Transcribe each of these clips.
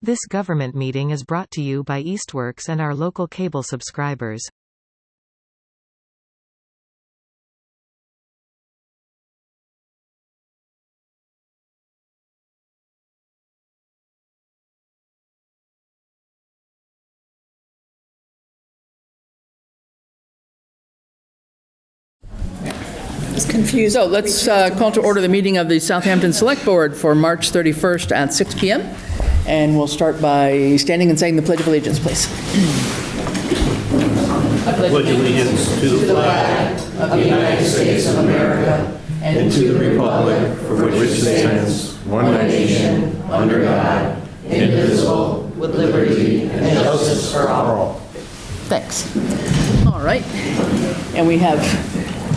This government meeting is brought to you by Eastworks and our local cable subscribers. Confused. So let's call to order the meeting of the Southampton Select Board for March 31st at 6 p.m. And we'll start by standing and saying the Pledge of Allegiance, please. I pledge allegiance to the flag of the United States of America and to the republic for which it stands, one nation, under God, indivisible, with liberty and justice for all. Thanks. All right. And we have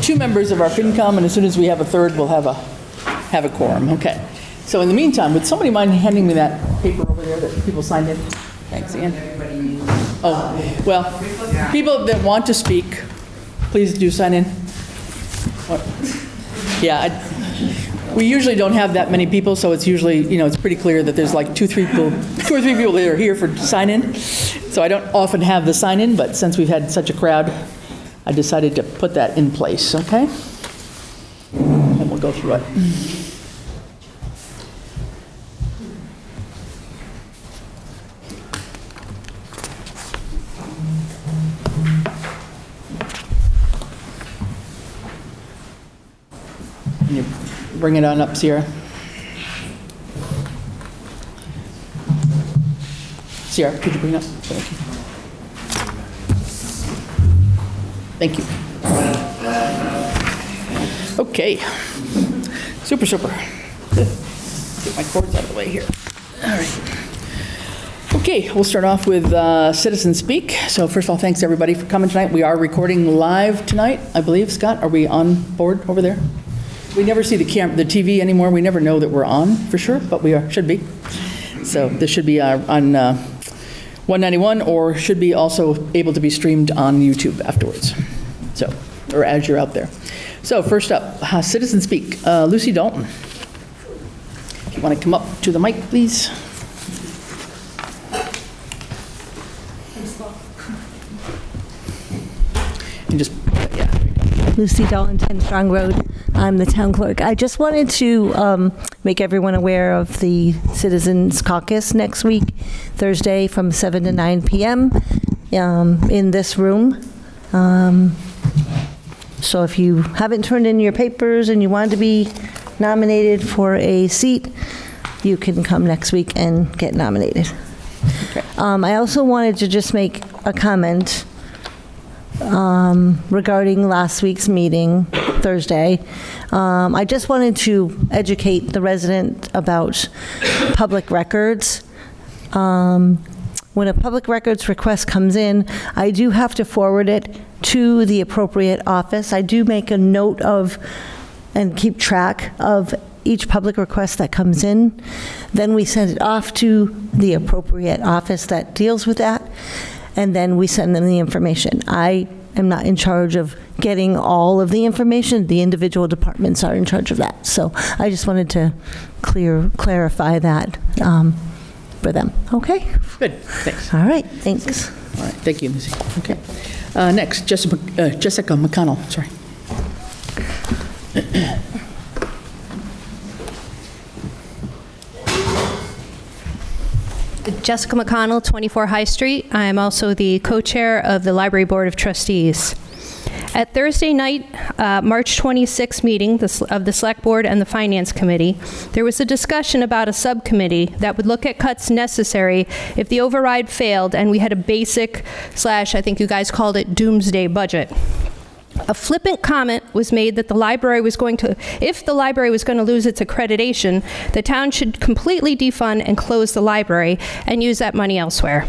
2 members of our FinCom, and as soon as we have a third, we'll have a quorum. Okay. So in the meantime, would somebody mind handing me that paper over there that people signed in? Thanks, Ian. Oh, well, people that want to speak, please do sign in. What? Yeah, we usually don't have that many people, so it's usually, it's pretty clear that there's like 2 or 3 people that are here for sign in. So I don't often have the sign in, but since we've had such a crowd, I decided to put that in place, okay? And we'll go through it. Can you bring it on up, Sierra? Sierra, could you bring it up? Thank you. Okay. Super. Get my cords out of the way here. All right. Okay, we'll start off with citizen speak. So first of all, thanks everybody for coming tonight. We are recording live tonight, I believe. Scott, are we on board over there? We never see the TV anymore. We never know that we're on for sure, but we should be. So this should be on 191, or should be also able to be streamed on YouTube afterwards. So, or as you're out there. So first up, citizen speak. Lucy Dalton. If you want to come up to the mic, please. And just, yeah. Lucy Dalton, 10 Strong Road. I'm the town clerk. I just wanted to make everyone aware of the Citizens Caucus next week, Thursday from 7 to 9 p.m. In this room. So if you haven't turned in your papers and you want to be nominated for a seat, you can come next week and get nominated. Okay. I also wanted to just make a comment regarding last week's meeting, Thursday. I just wanted to educate the resident about public records. When a public records request comes in, I do have to forward it to the appropriate office. I do make a note of and keep track of each public request that comes in. Then we send it off to the appropriate office that deals with that, and then we send them the information. I am not in charge of getting all of the information. The individual departments are in charge of that. So I just wanted to clarify that for them. Okay? Good, thanks. All right, thanks. All right, thank you, Missy. Okay. Next, Jessica McConnell, sorry. Jessica McConnell, 24 High Street. I am also the co-chair of the Library Board of Trustees. At Thursday night, March 26th meeting of the Select Board and the Finance Committee, there was a discussion about a subcommittee that would look at cuts necessary if the override failed and we had a basic / I think you guys called it doomsday budget. A flippant comment was made that if the library was going to lose its accreditation, the town should completely defund and close the library and use that money elsewhere.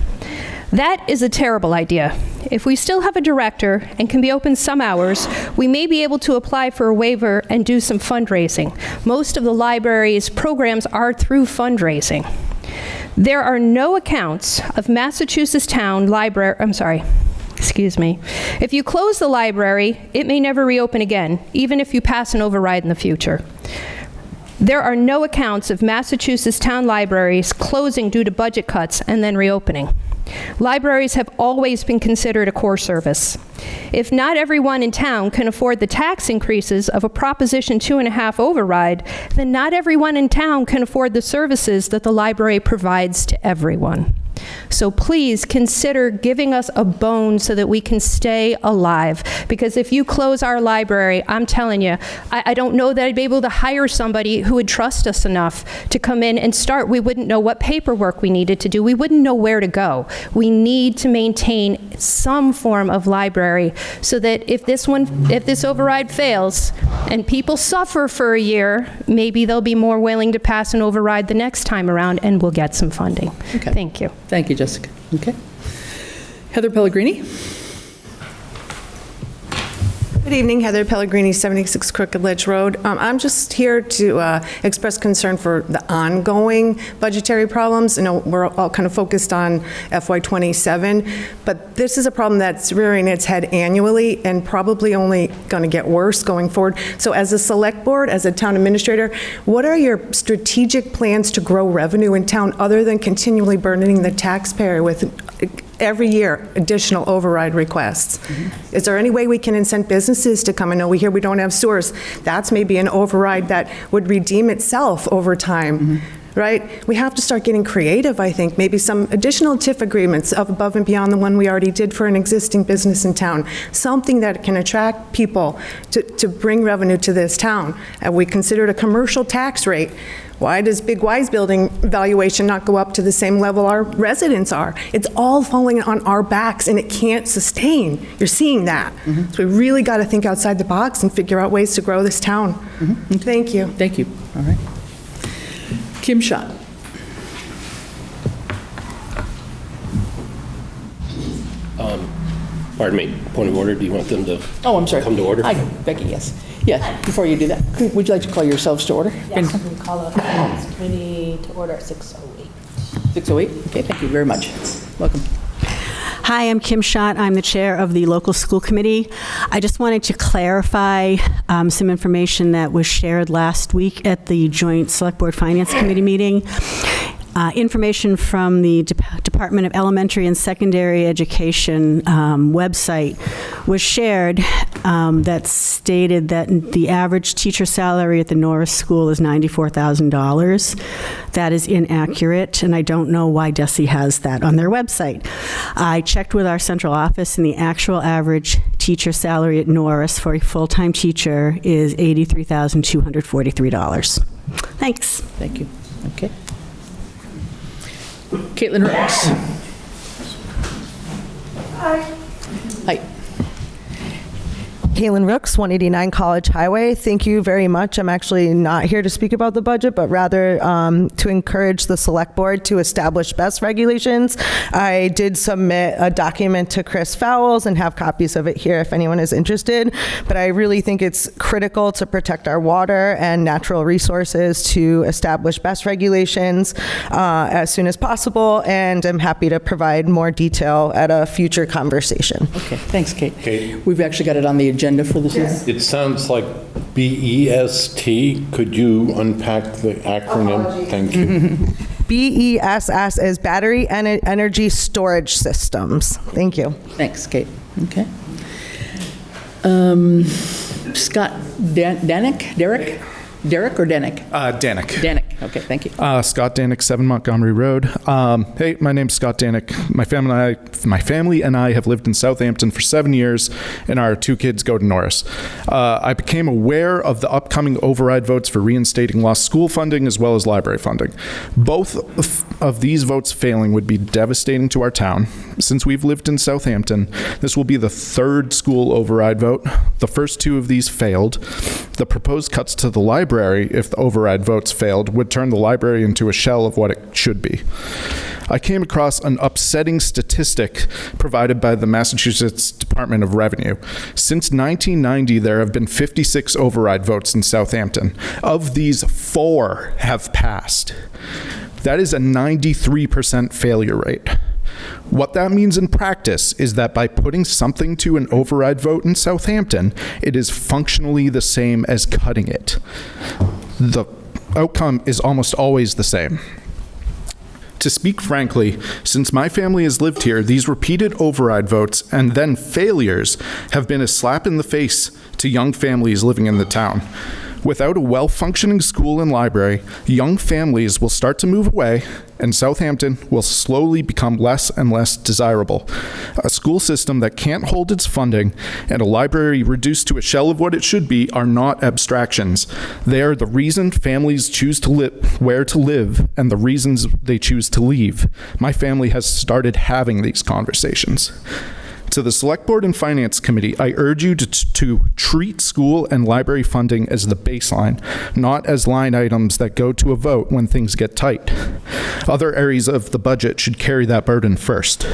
That is a terrible idea. If we still have a director and can be open some hours, we may be able to apply for a waiver and do some fundraising. Most of the library's programs are through fundraising. There are no accounts of Massachusetts town library, If you close the library, it may never reopen again, even if you pass an override in the future. There are no accounts of Massachusetts town libraries closing due to budget cuts and then reopening. Libraries have always been considered a core service. If not everyone in town can afford the tax increases of a Proposition 2.5 override, then not everyone in town can afford the services that the library provides to everyone. So please consider giving us a bone so that we can stay alive. Because if you close our library, I'm telling you, I don't know that I'd be able to hire somebody who would trust us enough to come in and start. We wouldn't know what paperwork we needed to do. We wouldn't know where to go. We need to maintain some form of library so that if this override fails and people suffer for a year, maybe they'll be more willing to pass an override the next time around and we'll get some funding. Okay. Thank you. Thank you, Jessica. Okay. Heather Pellegrini. Good evening, Heather Pellegrini, 76 Crooked Ledge Road. I'm just here to express concern for the ongoing budgetary problems. You know, we're all kind of focused on FY27, but this is a problem that's rearing its head annually and probably only going to get worse going forward. So as a select board, as a town administrator, what are your strategic plans to grow revenue in town other than continually burdening the taxpayer with every year additional override requests? Mm-hmm. Is there any way we can incent businesses to come? I know we hear we don't have sewers. That's maybe an override that would redeem itself over time. Mm-hmm. Right? We have to start getting creative, I think. Maybe some additional TIF agreements above and beyond the one we already did for an existing business in town. Something that can attract people to bring revenue to this town. And we considered a commercial tax rate. Why does Big Y's building valuation not go up to the same level our residents are? It's all falling on our backs and it can't sustain. You're seeing that. Mm-hmm. So we really got to think outside the box and figure out ways to grow this town. Mm-hmm. Thank you. Thank you. All right. Kim Schott. Pardon me, point of order, do you want them to I'm sorry. come to order? Hi, Becky, yes. Yeah, before you do that, would you like to call yourselves to order? Yes, we call the Finance Committee to order at 6:08. 6:08? Okay, thank you very much. Welcome. Hi, I'm Kim Schott. I'm the chair of the local school committee. I just wanted to clarify some information that was shared last week at the joint select board finance committee meeting. Information from the Department of Elementary and Secondary Education website was shared that stated that the average teacher salary at the Norris School is $94,000. That is inaccurate, and I don't know why DESE has that on their website. I checked with our central office, and the actual average teacher salary at Norris for a full-time teacher is $83,243. Thanks. Thank you. Okay. Caitlin Ricks. Hi. Hi. Caitlin Rooks, 189 College Highway. Thank you very much. I'm actually not here to speak about the budget, but rather to encourage the select board to establish best regulations. I did submit a document to Chris Fowles and have copies of it here if anyone is interested, but I really think it's critical to protect our water and natural resources to establish best regulations as soon as possible, and I'm happy to provide more detail at a future conversation. Okay, thanks, Kate. Kate. We've actually got it on the agenda for this evening. It sounds like BEST. Could you unpack the acronym? Apologies. Thank you. BESS is Battery Energy Storage Systems. Thank you. Thanks, Kate. Okay. Scott Danick? Derek or Danick? Danick. Danick. Okay, thank you. Scott Danick, 7 Montgomery Road. Hey, my name's Scott Danick. My family and I have lived in Southampton for 7 years, and our 2 kids go to Norris. I became aware of the upcoming override votes for reinstating lost school funding as well as library funding. Both of these votes failing would be devastating to our town. Since we've lived in Southampton, this will be the 3rd school override vote. The first 2 of these failed. The proposed cuts to the library, if the override votes failed, would turn the library into a shell of what it should be. I came across an upsetting statistic provided by the Massachusetts Department of Revenue. Since 1990, there have been 56 override votes in Southampton. Of these, 4 have passed. That is a 93% failure rate. What that means in practice is that by putting something to an override vote in Southampton, it is functionally the same as cutting it. The outcome is almost always the same. To speak frankly, since my family has lived here, these repeated override votes and then failures have been a slap in the face to young families living in the town. Without a well-functioning school and library, young families will start to move away, and Southampton will slowly become less and less desirable. A school system that can't hold its funding and a library reduced to a shell of what it should be are not abstractions. They are the reason families choose to live where to live and the reasons they choose to leave. My family has started having these conversations. To the Select Board and Finance Committee, I urge you to treat school and library funding as the baseline, not as line items that go to a vote when things get tight. Other areas of the budget should carry that burden first.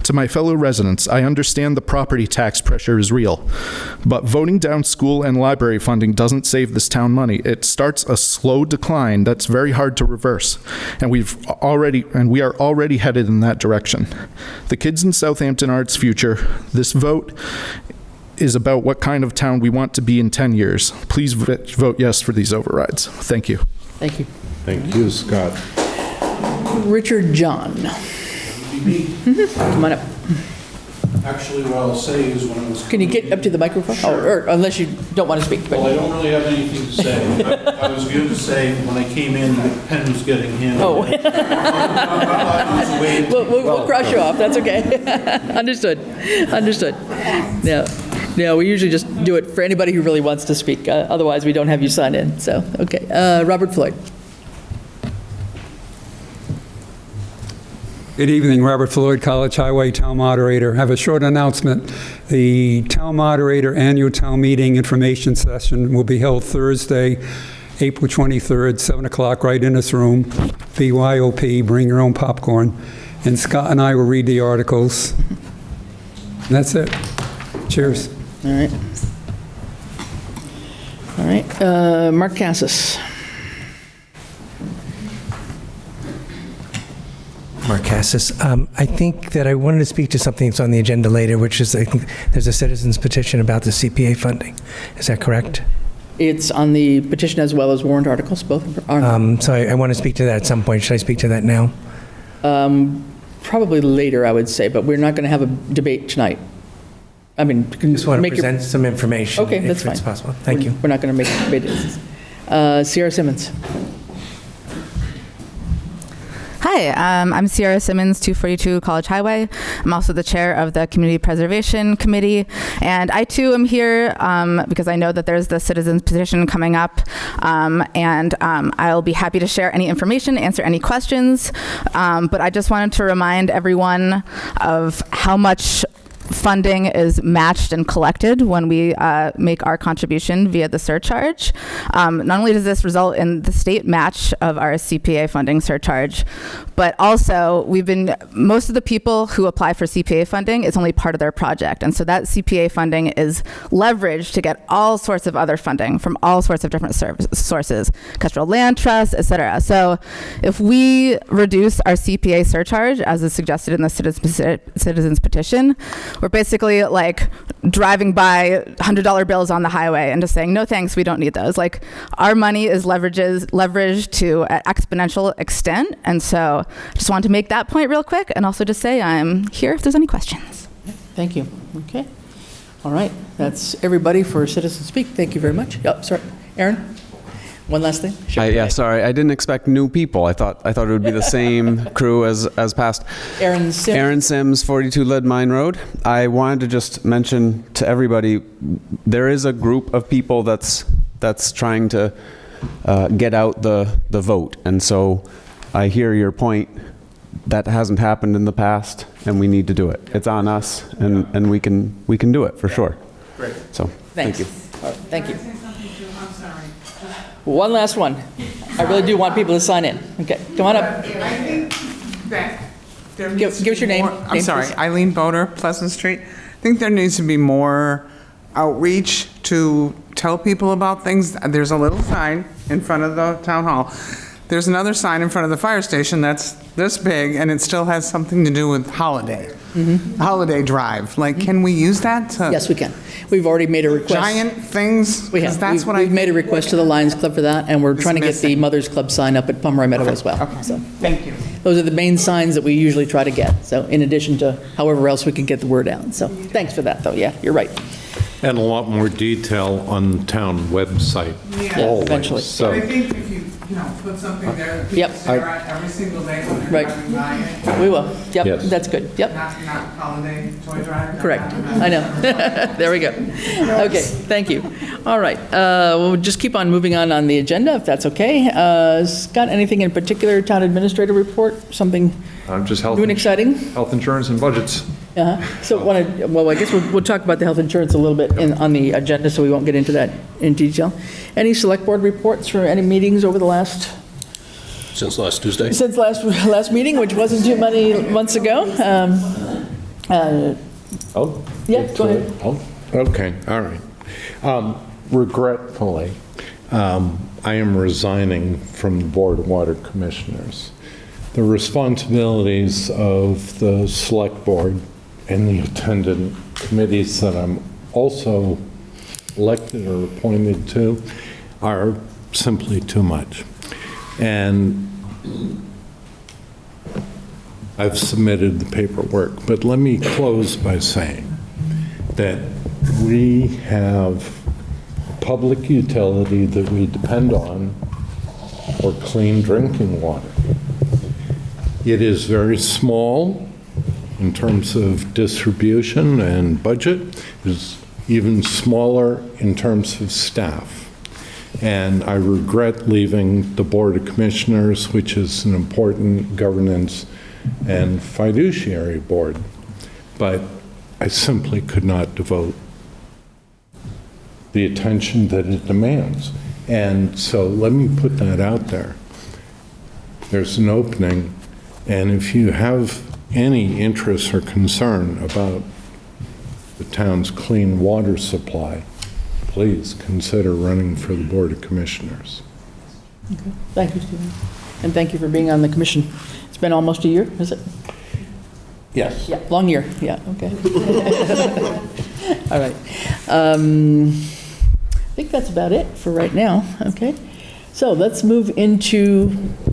To my fellow residents, I understand the property tax pressure is real, but voting down school and library funding doesn't save this town money. It starts a slow decline that's very hard to reverse, and we are already headed in that direction. The kids in Southampton are its future. This vote is about what kind of town we want to be in 10 years. Please vote yes for these overrides. Thank you. Thank you. Thank you, Scott. Richard John. Come on up. Actually, what I'll say is when I was... Can you get up to the microphone? Sure. Or unless you don't want to speak. But. Well, I don't really have anything to say. I was going to say, when I came in, the pen was getting handed. Oh. We'll cross you off. That's okay. Understood. Understood. Yeah, we usually just do it for anybody who really wants to speak. Otherwise, we don't have you sign in. So, okay. Robert Floyd. Good evening, Robert Floyd, College Highway Town Moderator. I have a short announcement. The Town Moderator Annual Town Meeting Information Session will be held Thursday, April 23rd, 7 o'clock, right in this room. BYOP, bring your own popcorn. And Scott and I will read the articles. And that's it. Cheers. All right. All right. Mark Cassis. Mark Cassis. I think that I wanted to speak to something that's on the agenda later, which is I think there's a citizen's petition about the CPA funding. Is that correct? It's on the petition as well as warrant articles, both are. So I want to speak to that at some point. Should I speak to that now? Probably later, I would say, but we're not going to have a debate tonight. I mean, just want to present some information. Okay, that's fine. If it's possible. Thank you. We're not going to make a debate. Sierra Simmons. Hi, I'm Sierra Simmons, 242 College Highway. I'm also the chair of the Community Preservation Committee, and I too am here because I know that there's the citizens petition coming up, and I'll be happy to share any information, answer any questions, but I just wanted to remind everyone of how much funding is matched and collected when we make our contribution via the surcharge. Not only does this result in the state match of our CPA funding surcharge, but also most of the people who apply for CPA funding, it's only part of their project. And so that CPA funding is leveraged to get all sorts of other funding from all sorts of different sources, Kestrel Land Trust, et cetera. So if we reduce our CPA surcharge, as is suggested in the citizens petition, we're basically like driving by $100 bills on the highway and just saying, no thanks, we don't need those. Like, our money is leveraged to an exponential extent. And so I just wanted to make that point real quick and also just say I'm here if there's any questions. Thank you. Okay. All right. That's everybody for Citizen Speak. Thank you very much. Yep, sorry. Aaron? One last thing? Sure. Yeah, sorry. I didn't expect new people. I thought it would be the same crew as past. Aaron Sims. Aaron Sims, 42 Lead Mine Road. I wanted to just mention to everybody, there is a group of people that's trying to get out the vote. And so I hear your point. That hasn't happened in the past, and we need to do it. It's on us, and we can do it for sure. Great. So Thanks. thank you. All right, thank you. One last one. I really do want people to sign in. Okay, come on up. I think that there Give us your name. I'm sorry, please. Eileen Boner, Pleasant Street. I think there needs to be more outreach to tell people about things. There's a little sign in front of the town hall there's another sign in front of the fire station that's this big, and it still has something to do with holiday. Holiday drive. Like, can we use that to? Yes, we can. We've already made a request. Giant things? We 'Cause have. That's We've made a request to the Lions Club for that, and we're trying to get the Mothers Club sign up at Pomeroy Meadow as well. So Thank you. those are the main signs that we usually try to get. So in addition to however else we can get the word out. So thanks for that, though. Yeah, you're right. And a lot more detail on the town website. Yeah, always. eventually. So, I think if you put something there that people Yep. stare at every single day when they're Right. driving by it. We will. Yep, Yes. that's good. Yep. Not holiday toy drive. Correct. I know. There we go. Okay, thank you. All right, we'll just keep on moving on the agenda, if that's okay. Scott, anything in particular, town administrator report, something Just health, new and exciting? health insurance and budgets. So, I guess we'll talk about the health insurance a little bit on the agenda, so we won't get into that in detail. Any select board reports for any meetings over the last? Since last Tuesday? Since last meeting, which wasn't too many months ago. Yeah, go ahead. Oh, okay, all right. Regretfully, I am resigning from the Board of Water Commissioners. The responsibilities of the Select Board and the attendant committees that I'm also elected or appointed to are simply too much. And I've submitted the paperwork, but let me close by saying that we have a public utility that we depend on for clean drinking water. It is very small in terms of distribution and budget. It is even smaller in terms of staff. And I regret leaving the Board of Commissioners, which is an important governance and fiduciary board, but I simply could not devote the attention that it demands. And so let me put that out there. There's an opening, and if you have any interest or concern about the town's clean water supply, please consider running for the Board of Commissioners. Okay. Thank you, Stephen. And thank you for being on the commission. It's been almost a year, is it? Yes. Yeah, long year, yeah, okay. All right. I think that's about it for right now, okay? So let's move into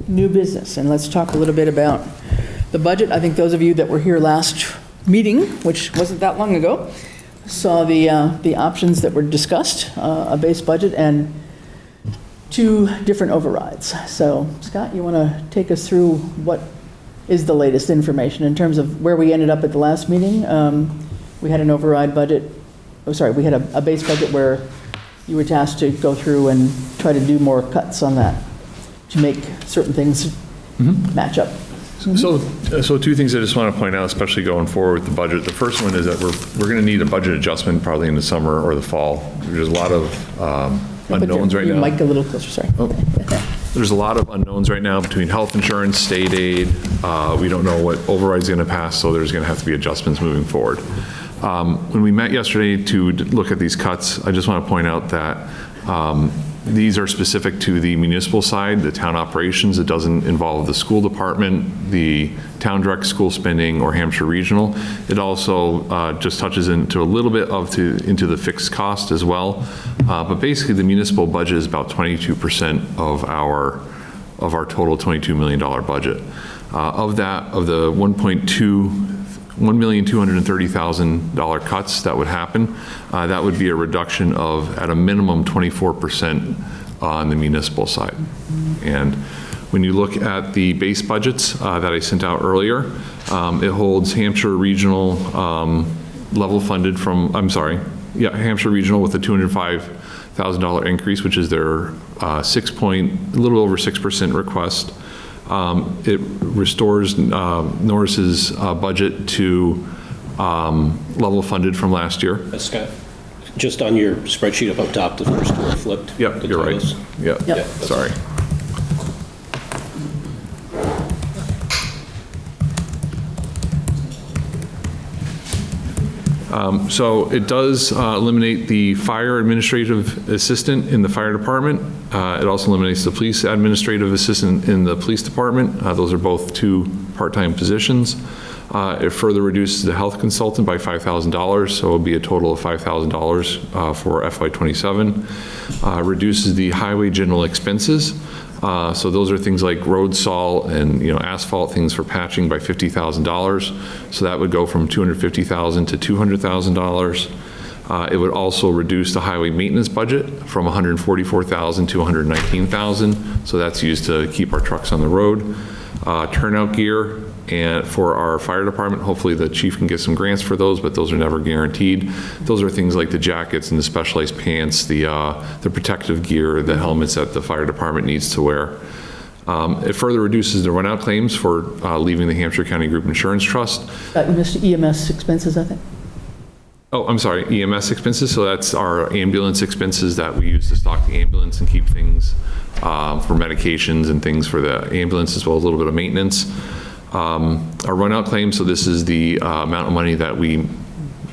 new business, and let's talk a little bit about the budget. I think those of you that were here last meeting, which wasn't that long ago, saw the options that were discussed, a base budget and 2 different overrides. So Scott, you want to take us through what is the latest information in terms of where we ended up at the last meeting? We had an override budget, we had a base budget where you were tasked to go through and try to do more cuts on that to make certain things match up. So 2 things I just want to point out, especially going forward with the budget. The first one is that we're going to need a budget adjustment probably in the summer or the fall. There's a lot of unknowns right now. Your mic a little closer, sorry. There's a lot of unknowns right now between health insurance, state aid. We don't know what override's going to pass, so there's going to have to be adjustments moving forward. When we met yesterday to look at these cuts, I just want to point out that these are specific to the municipal side, the town operations. It doesn't involve the school department, the town direct school spending, or Hampshire Regional. It also just touches into a little bit into the fixed cost as well. But basically, the municipal budget is about 22% of our total $22 million budget. Of the $1,230,000 cuts that would happen, that would be a reduction of, at a minimum, 24% on the municipal side. And when you look at the base budgets that I sent out earlier, it holds Hampshire Regional level funded from, Hampshire Regional with a $205,000 increase, which is their a little over 6% request. It restores Norris's budget to level funded from last year. Scott, just on your spreadsheet up top, the first one flipped. Yep, you're right. Yep. Sorry. So it does eliminate the fire administrative assistant in the fire department. It also eliminates the police administrative assistant in the police department. Those are both 2 part-time positions. It further reduces the health consultant by $5,000, so it'll be a total of $5,000 for FY27. Reduces the highway general expenses. So those are things like road salt and asphalt, things for patching, by $50,000. So that would go from $250,000 to $200,000. It would also reduce the highway maintenance budget from $144,000 to $119,000. So that's used to keep our trucks on the road. Turnout gear and for our fire department, hopefully the chief can get some grants for those, but those are never guaranteed. Those are things like the jackets and the specialized pants, the protective gear, the helmets that the fire department needs to wear. It further reduces the run-out claims for leaving the Hampshire County Group Insurance Trust. You missed EMS expenses, I think. Oh, I'm sorry, EMS expenses. So that's our ambulance expenses that we use to stock the ambulance and keep things for medications and things for the ambulance, as well as a little bit of maintenance. Our run-out claims, so this is the amount of money that we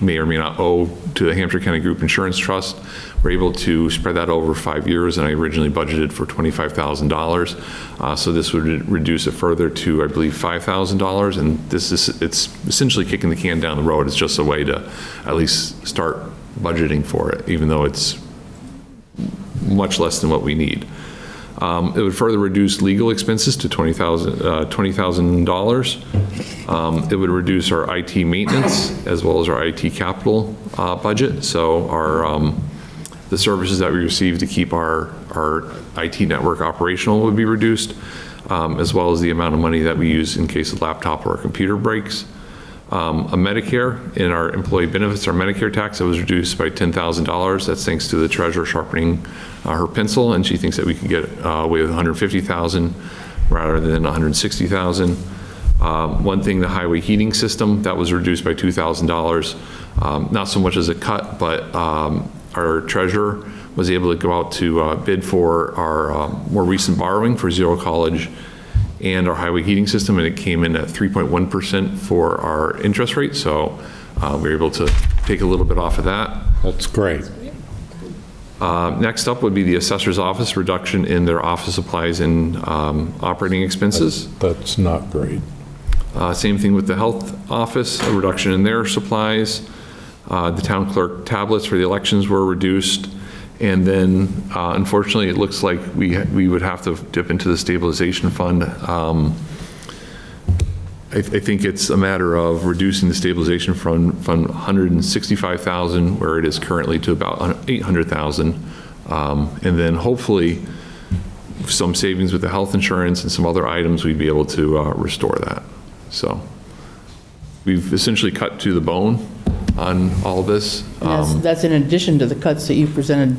may or may not owe to the Hampshire County Group Insurance Trust. We're able to spread that over 5 years, and I originally budgeted for $25,000. So this would reduce it further to, I believe, $5,000, and it's essentially kicking the can down the road. It's just a way to at least start budgeting for it, even though it's much less than what we need. It would further reduce legal expenses to $20,000. It would reduce our IT maintenance as well as our IT capital budget. So the services that we receive to keep our IT network operational would be reduced, as well as the amount of money that we use in case a laptop or a computer breaks. A Medicare in our employee benefits, our Medicare tax, that was reduced by $10,000. That's thanks to the treasurer sharpening her pencil, and she thinks that we can get away with $150,000 rather than $160,000. One thing, the highway heating system, that was reduced by $2,000. Not so much as a cut, but our treasurer was able to go out to bid for our more recent borrowing for Zero College and our highway heating system, and it came in at 3.1% for our interest rate. So we were able to take a little bit off of that. That's great. Next up would be the assessor's office, reduction in their office supplies and operating expenses. That's not great. Same thing with the health office, a reduction in their supplies. The town clerk tablets for the elections were reduced. And then, unfortunately, it looks like we would have to dip into the stabilization fund. I think it's a matter of reducing the stabilization fund from $165,000, where it is currently, to about $800,000. And then hopefully some savings with the health insurance and some other items, we'd be able to restore that. So we've essentially cut to the bone on all of this. That's in addition to the cuts that you presented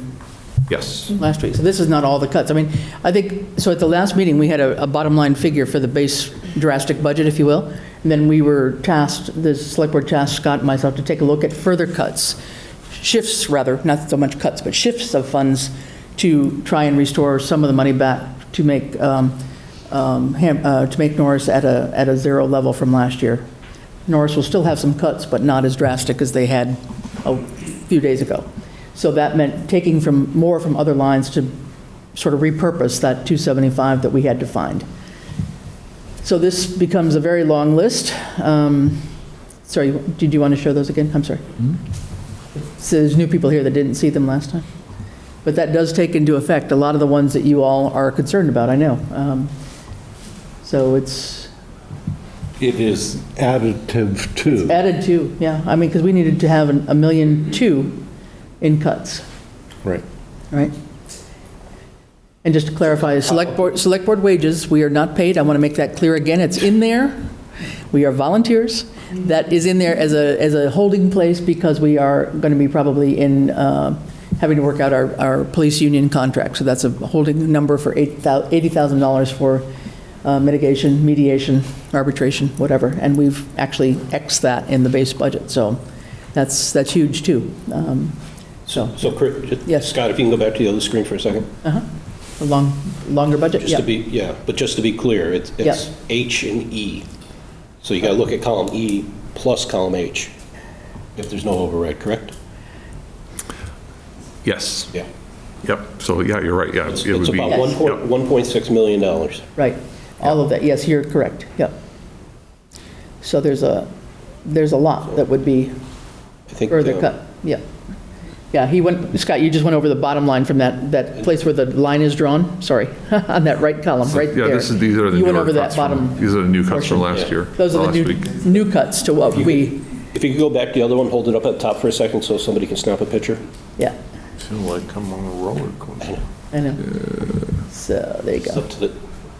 Yes. last week. So this is not all the cuts. I mean, I think, so at the last meeting, we had a bottom line figure for the base drastic budget, if you will. And then we were tasked, the select board tasked Scott and myself to take a look at further cuts, shifts rather, not so much cuts, but shifts of funds to try and restore some of the money back to make Norris at a zero level from last year. Norris will still have some cuts, but not as drastic as they had a few days ago. So that meant taking more from other lines to sort of repurpose that 275 that we had to find. So this becomes a very long list. Sorry, did you want to show those again? I'm sorry. So there's new people here that didn't see them last time. But that does take into effect a lot of the ones that you all are concerned about, I know. So it is additive to. It's added to, yeah. I mean, because we needed to have $1.2 million in cuts. Right. Right. And just to clarify, select board wages, we are not paid. I want to make that clear again. It's in there. We are volunteers. That is in there as a holding place because we are going to be probably in having to work out our police union contract. So that's a holding number for $80,000 for mitigation, mediation, arbitration, whatever. And we've actually X'd that in the base budget. So that's huge too. So Chris, yes. Scott, if you can go back to the other screen for a second. A longer budget? But just to be clear, it's H and E. So you got to look at column E plus column H. if there's no override, correct? Yes. Yeah. Yep, so yeah, you're right, yeah. It's it would be- about yep. $1.6 million. Right, all of that, yes, you're correct, yep. So there's a lot that would be I think, further cut, yeah. Yeah, Scott, you just went over the bottom line from that place where the line is drawn, sorry, on that right column, right there. Yeah, these are the You went newer over that cuts from- bottom. These are the new cuts from portion. last year. Those are last the week. new cuts to what we, if you could go back to the other one, hold it up at the top for a second so somebody can snap a picture. yeah, I feel like I'm on a roller coaster. I know. So, there you It's go. up to the,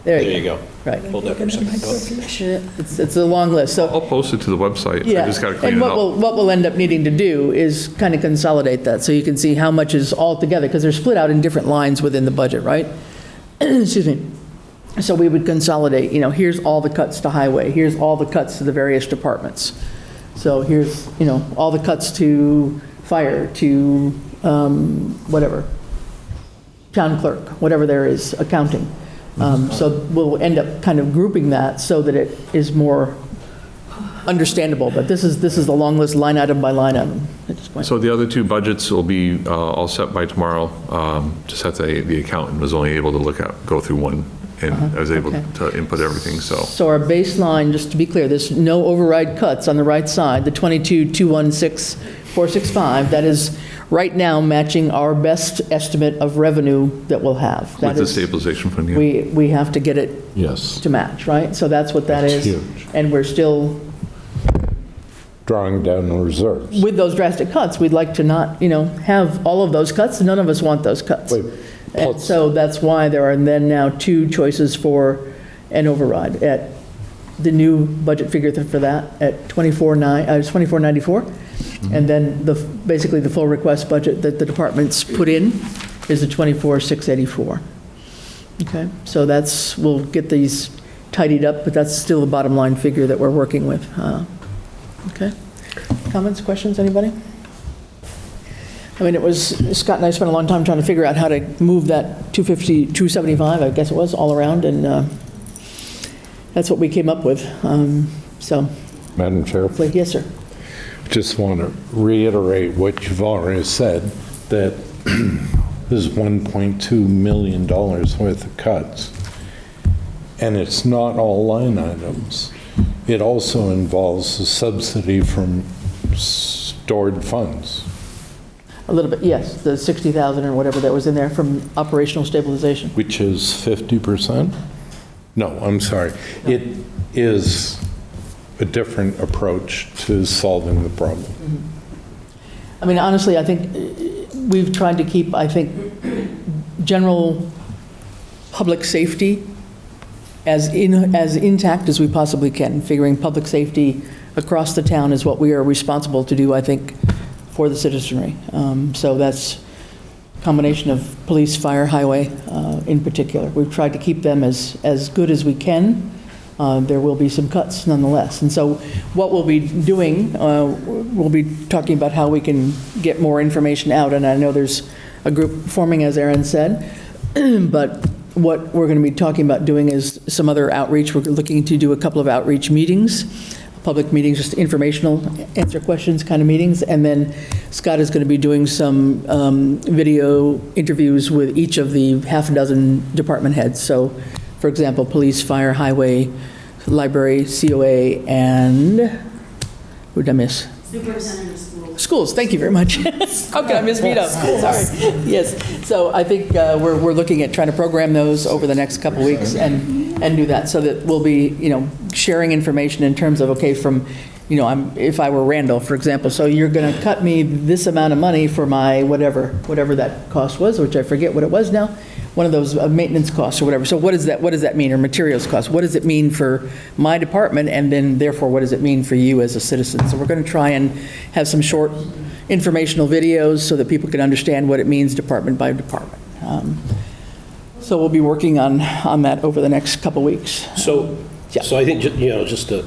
There there you go. Right. Hold that for a second. It's a long list, so. I'll post it to the website. Yeah, I just got to clean and it up. what we'll end up needing to do is kind of consolidate that, so you can see how much is all together, because they're split out in different lines within the budget, right? Excuse me. So we would consolidate, here's all the cuts to highway, here's all the cuts to the various departments. So here's, all the cuts to fire, to whatever, town clerk, whatever there is, accounting. So we'll end up kind of grouping that so that it is more understandable, but this is the long list, line item by line item at this point. So the other two budgets will be all set by tomorrow. Just that the accountant was only able to go through one, and I was able to input everything, so. So our baseline, just to be clear, there's no override cuts on the right side, the 22,216,465, that is right now matching our best estimate of revenue that we'll have. That With the is- stabilization fund, yeah. We have to get it Yes. to match, right? So that's what that That's is. huge. And we're still, Drawing down the reserves. with those drastic cuts, we'd like to not, have all of those cuts. None of us want those cuts. Wait, And so that's why there are then now two choices for an override at the new budget figure for that at 2494. And then basically the full request budget that the departments put in is the 24,684. Okay, so we'll get these tidied up, but that's still the bottom line figure that we're working with. Okay, comments, questions, anybody? I mean, Scott and I spent a long time trying to figure out how to move that 275, I guess it was, all around, and that's what we came up with. So, Madam Chair, yes, sir. just want to reiterate what you've already said, that there's $1.2 million worth of cuts. And it's not all line items. It also involves a subsidy from stored funds. A little bit, yes, the 60,000 or whatever that was in there from operational stabilization. Which is 50%? No, I'm sorry. It is a different approach to solving the problem. I mean, honestly, I think we've tried to keep, general public safety as intact as we possibly can. Figuring public safety across the town is what we are responsible to do, I think, for the citizenry. So that's a combination of police, fire, highway in particular. We've tried to keep them as good as we can. There will be some cuts nonetheless. And so what we'll be doing, we'll be talking about how we can get more information out. And I know there's a group forming, as Aaron said, but what we're going to be talking about doing is some other outreach. We're looking to do a couple of outreach meetings, public meetings, just informational, answer questions kind of meetings. And then Scott is going to be doing some video interviews with each of the half a dozen department heads. So, for example, police, fire, highway, library, COA, and who did I miss? Superintendent of schools. Schools, thank you very much. How could I miss Vito? Sorry. Yes, so I think we're looking at trying to program those over the next couple weeks and do that, so that we'll be, sharing information in terms of, okay, from, if I were Randall, for example, so you're going to cut me this amount of money for my whatever that cost was, which I forget what it was now, one of those maintenance costs or whatever. So what does that mean, or materials costs? What does it mean for my department, and then therefore what does it mean for you as a citizen? So we're going to try and have some short informational videos so that people can understand what it means department by department. So we'll be working on that over the next couple weeks. So I think, just to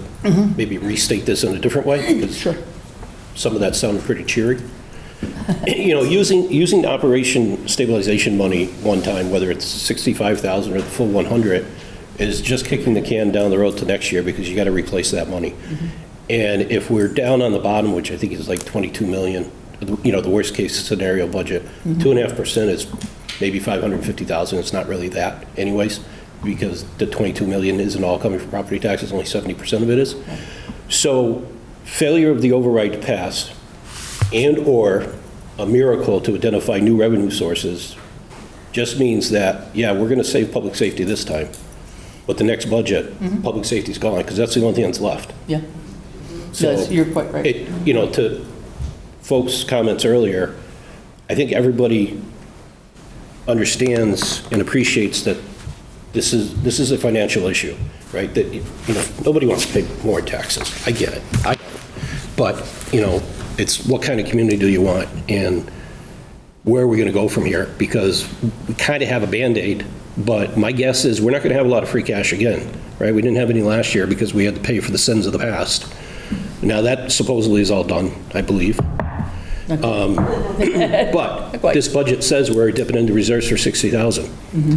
maybe restate this in a different way, because some of that sounded pretty cheery. Using the operation stabilization money one time, whether it's 65,000 or the full 100, is just kicking the can down the road to next year, because you got to replace that money. And if we're down on the bottom, which I think is like 22 million, you know, the worst case scenario budget, 2.5% is maybe 550,000. It's not really that anyways, because the 22 million isn't all coming from property taxes, only 70% of it is. So failure of the override to pass and/or a miracle to identify new revenue sources just means that, yeah, we're going to save public safety this time, but the next budget, public safety's gone, because that's the only thing that's left. Yeah. So Yes, you're quite right. You know, to folks' comments earlier, I think everybody understands and appreciates that this is a financial issue, right? That, you know, nobody wants to pay more taxes. I get it. I don't. But, you know, it's what kind of community do you want, and where are we going to go from here? Because we kind of have a Band-Aid, but my guess is we're not going to have a lot of free cash again, right? We didn't have any last year because we had to pay for the sins of the past. Now that supposedly is all done, I believe. But this budget says we're dipping into reserves for 60,000.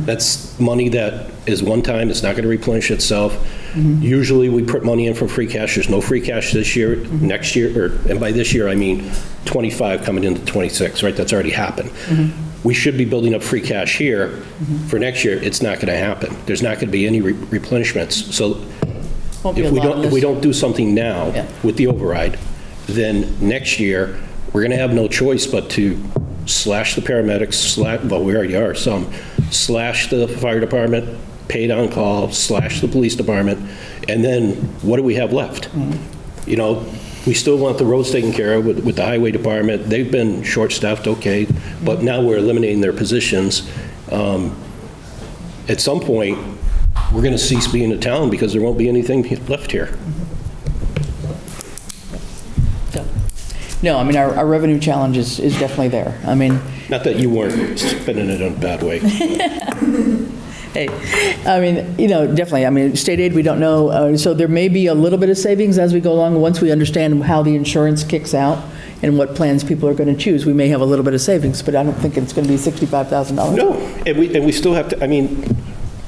That's money that is one time, it's not going to replenish itself. Usually we put money in from free cash. There's no free cash this year, next year, and by this year I mean 25 coming into 26, right? That's already happened. We should be building up free cash here. For next year, it's not going to happen. There's not going to be any replenishments. So if we don't do something now with the override, then next year we're going to have no choice but to slash the paramedics, well, we already are, slash the fire department, paid on call, slash the police department, and then what do we have left? You know, we still want the roads taken care of with the highway department. They've been short-staffed, okay, but now we're eliminating their positions. At some point, we're going to cease being a town because there won't be anything left here. No, I mean, our revenue challenge is definitely there. I mean... Not that you weren't spending it in a bad way. Hey, I mean, you know, definitely. I mean, state aid, we don't know. So there may be a little bit of savings as we go along. Once we understand how the insurance kicks out and what plans people are going to choose, we may have a little bit of savings, but I don't think it's going to be $65,000. No, and we still have to, I mean,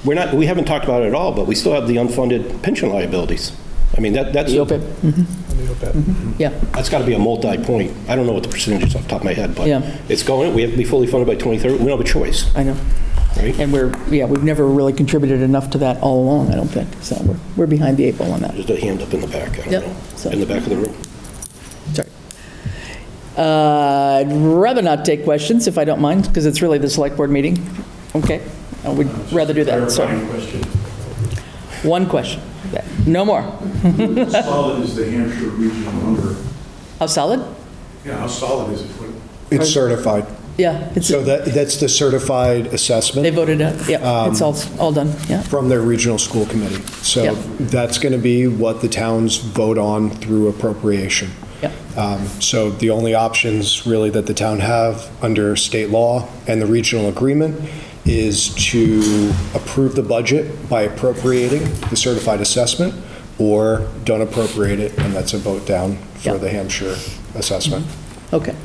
we haven't talked about it at all, but we still have the unfunded pension liabilities. I mean, that's... The OPEB. Yeah. That's got to be a multi-point. I don't know what the percentage is off the top of my head, but Yeah. it's going, we have to be fully funded by 2030. We don't have a choice. I know. Right? And we've never really contributed enough to that all along, I don't think. So we're behind the 8 ball on that. There's a hand up in the back, I don't know. So. In the back of the room. Sorry. I'd rather not take questions, if I don't mind, because it's really the select board meeting. Okay. I would rather do that. So. One question. No more. How solid is the Hampshire regional number? How solid? Yeah, how solid is it? It's certified. Yeah. So that's the certified assessment. They voted it. Yeah, it's all done. Yeah. From their regional school committee. So Yep. that's going to be what the towns vote on through appropriation. Yep. So the only options really that the town have under state law and the regional agreement is to approve the budget by appropriating the certified assessment, or don't appropriate it, and that's a vote down for the Hampshire assessment. Okay.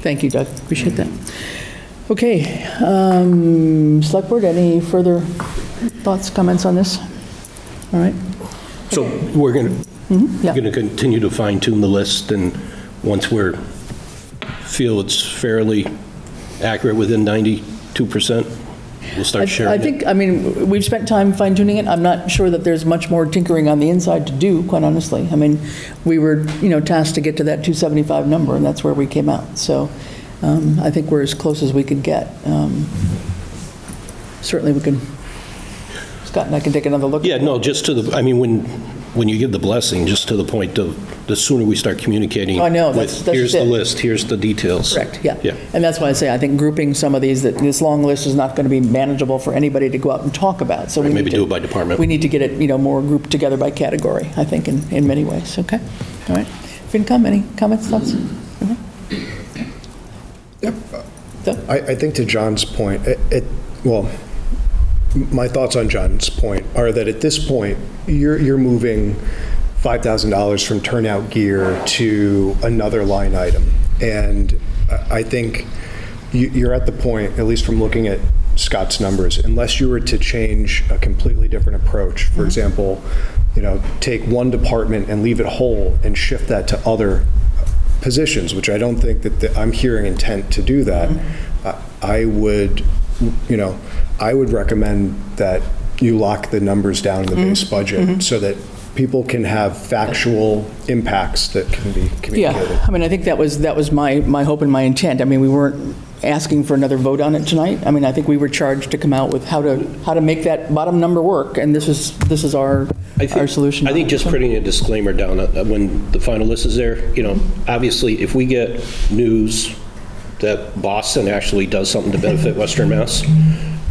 Thank you, Doug. Appreciate that. Okay. Select Board, any further thoughts, comments on this? All right. So we're going to continue to fine tune the list, and once we feel it's fairly accurate within 92%, we'll start sharing it. I mean, we've spent time fine tuning it. I'm not sure that there's much more tinkering on the inside to do, quite honestly. I mean, we were, tasked to get to that 275 number, and that's where we came out. So I think we're as close as we could get. Certainly we can, Scott and I can take another look. Yeah, no, just to the, I mean, when you give the blessing, just to the point of the sooner we start communicating. I know, with, that's here's the it. list, here's the details. Correct, yeah. And that's why I say I think grouping some of these, that this long list is not going to be manageable for anybody to go out and talk about. So Maybe do it by department. We need to get it, more grouped together by category, I think, in many ways. Okay? All right. FinCom, any comments, thoughts? I think to John's point, my thoughts on John's point are that at this point, you're moving $5,000 from turnout gear to another line item. And I think you're at the point, at least from looking at Scott's numbers, unless you were to change a completely different approach, for example, take one department and leave it whole and shift that to other positions, which I don't think that I'm hearing intent to do that. I would recommend that you lock the numbers down in the base budget so that people can have factual impacts that can be communicated. Yeah, I mean, I think that was my hope and my intent. I mean, we weren't asking for another vote on it tonight. I mean, I think we were charged to come out with how to make that bottom number work, and this is our solution. I think just putting a disclaimer down when the final list is there, obviously, if we get news that Boston actually does something to benefit Western Mass,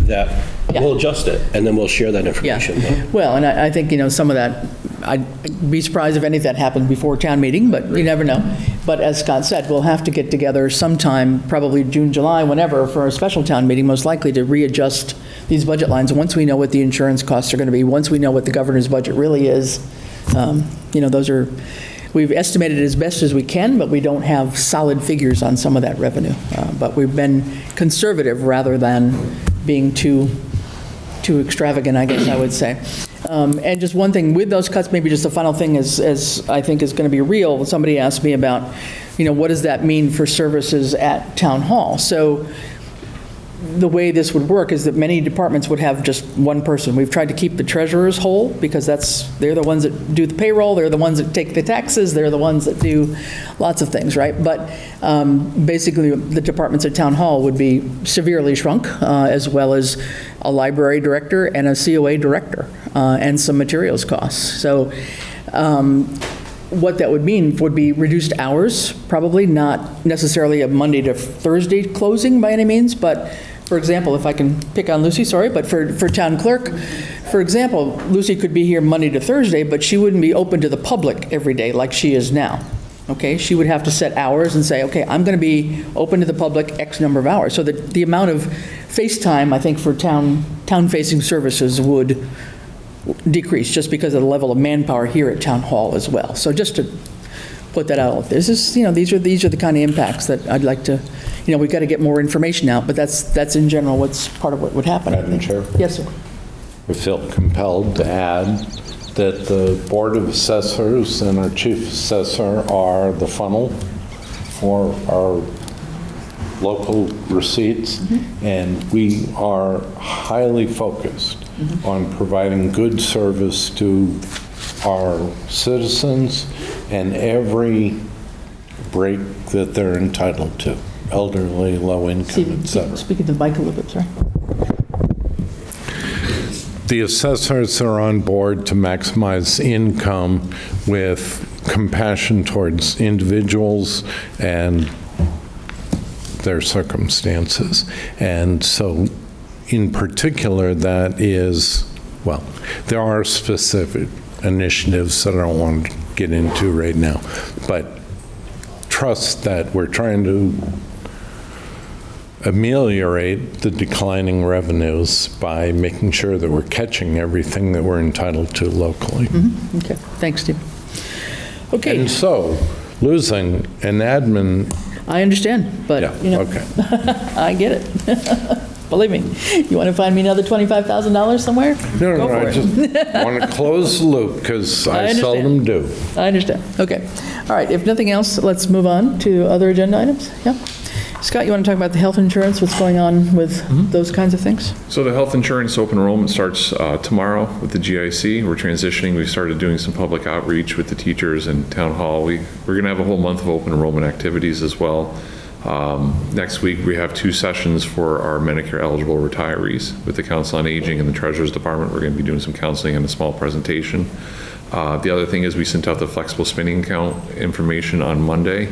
that we'll adjust it, and then we'll share that information. Yeah. Well, and I think, some of that, I'd be surprised if any of that happened before town meeting, but you never know. But as Scott said, we'll have to get together sometime, probably June, July, whenever, for a special town meeting, most likely to readjust these budget lines once we know what the insurance costs are going to be, once we know what the governor's budget really is. Those are, we've estimated as best as we can, but we don't have solid figures on some of that revenue. But we've been conservative rather than being too extravagant, I guess I would say. And just one thing with those cuts, maybe just a final thing as I think is going to be real. Somebody asked me about, what does that mean for services at town hall? So the way this would work is that many departments would have just one person. We've tried to keep the treasurers whole because they're the ones that do the payroll, they're the ones that take the taxes, they're the ones that do lots of things, right? But basically the departments at town hall would be severely shrunk, as well as a library director and a COA director, and some materials costs. So what that would mean would be reduced hours, probably not necessarily a Monday to Thursday closing by any means, but for example, if I can pick on Lucy, sorry, but for town clerk, for example, Lucy could be here Monday to Thursday, but she wouldn't be open to the public every day like she is now. Okay, she would have to set hours and say, okay, I'm going to be open to the public X number of hours. So the amount of face time, I think, for town-facing services would decrease just because of the level of manpower here at town hall as well. So just to put that out, this is, these are the kind of impacts that I'd like to, we've got to get more information out, but that's in general what's part of what would happen. Madam Chair? Yes, sir. We feel compelled to add that the Board of Assessors and our Chief Assessor are the funnel for our local receipts, and we are highly focused on providing good service to our citizens and every break that they're entitled to, elderly, low income, etc. Speaking to the mic a little bit, sorry. The assessors are on board to maximize income with compassion towards individuals and their circumstances. And so in particular, that is, well, there are specific initiatives that I don't want to get into right now, but trust that we're trying to ameliorate the declining revenues by making sure that we're catching everything that we're entitled to locally. Okay, thanks, Steve. Okay. And so, losing an admin... I understand, but, okay. I get it. Believe me. You want to find me another $25,000 somewhere? No, I just want to close the loop because I seldom do. I understand. Okay. All right, if nothing else, let's move on to other agenda items. Yeah. Scott, you want to talk about the health insurance, what's going on with those kinds of things? So the health insurance open enrollment starts tomorrow with the GIC. We're transitioning. We started doing some public outreach with the teachers and town hall. We're going to have a whole month of open enrollment activities as well. Next week, we have 2 sessions for our Medicare eligible retirees with the Council on Aging and the Treasurer's Department. We're going to be doing some counseling and a small presentation. The other thing is we sent out the flexible spending account information on Monday.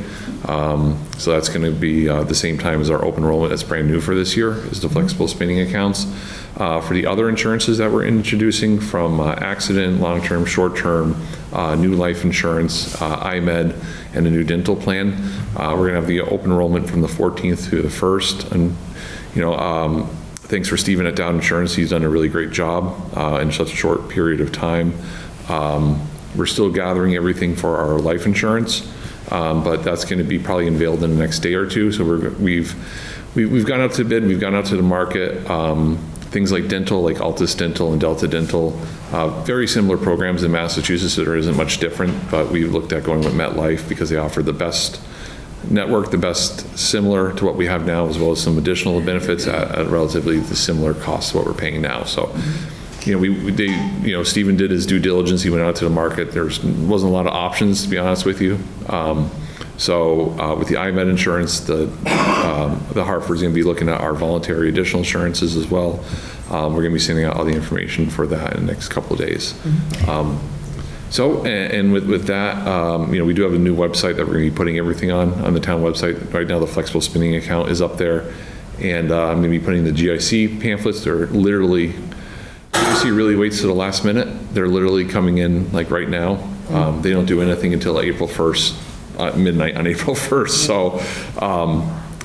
So that's going to be the same time as our open enrollment. That's brand new for this year, is the flexible spending accounts. For the other insurances that we're introducing, from accident, long-term, short-term, new life insurance, IMED, and a new dental plan, we're going to have the open enrollment from the 14th to the 1st. And, thanks for Stephen at Dow Insurance. He's done a really great job in such a short period of time. We're still gathering everything for our life insurance, but that's going to be probably unveiled in the next day or two. So we've gone out to bid, we've gone out to the market. things like dental, like Altus Dental and Delta Dental, very similar programs in Massachusetts. There isn't much different, but we looked at going with MetLife because they offer the best network, the best similar to what we have now, as well as some additional benefits at relatively the similar cost to what we're paying now. So, Stephen did his due diligence. He went out to the market. There wasn't a lot of options, to be honest with you. So with the IMED insurance, the Hartford's going to be looking at our voluntary additional insurances as well. We're going to be sending out all the information for that in the next couple of days. With that, we do have a new website that we're going to be putting everything on the town website. Right now, the flexible spending account is up there, and I'm going to be putting the GIC pamphlets. They're literally, GIC really waits to the last minute. They're literally coming in like right now. They don't do anything until April 1st, midnight on April 1st. So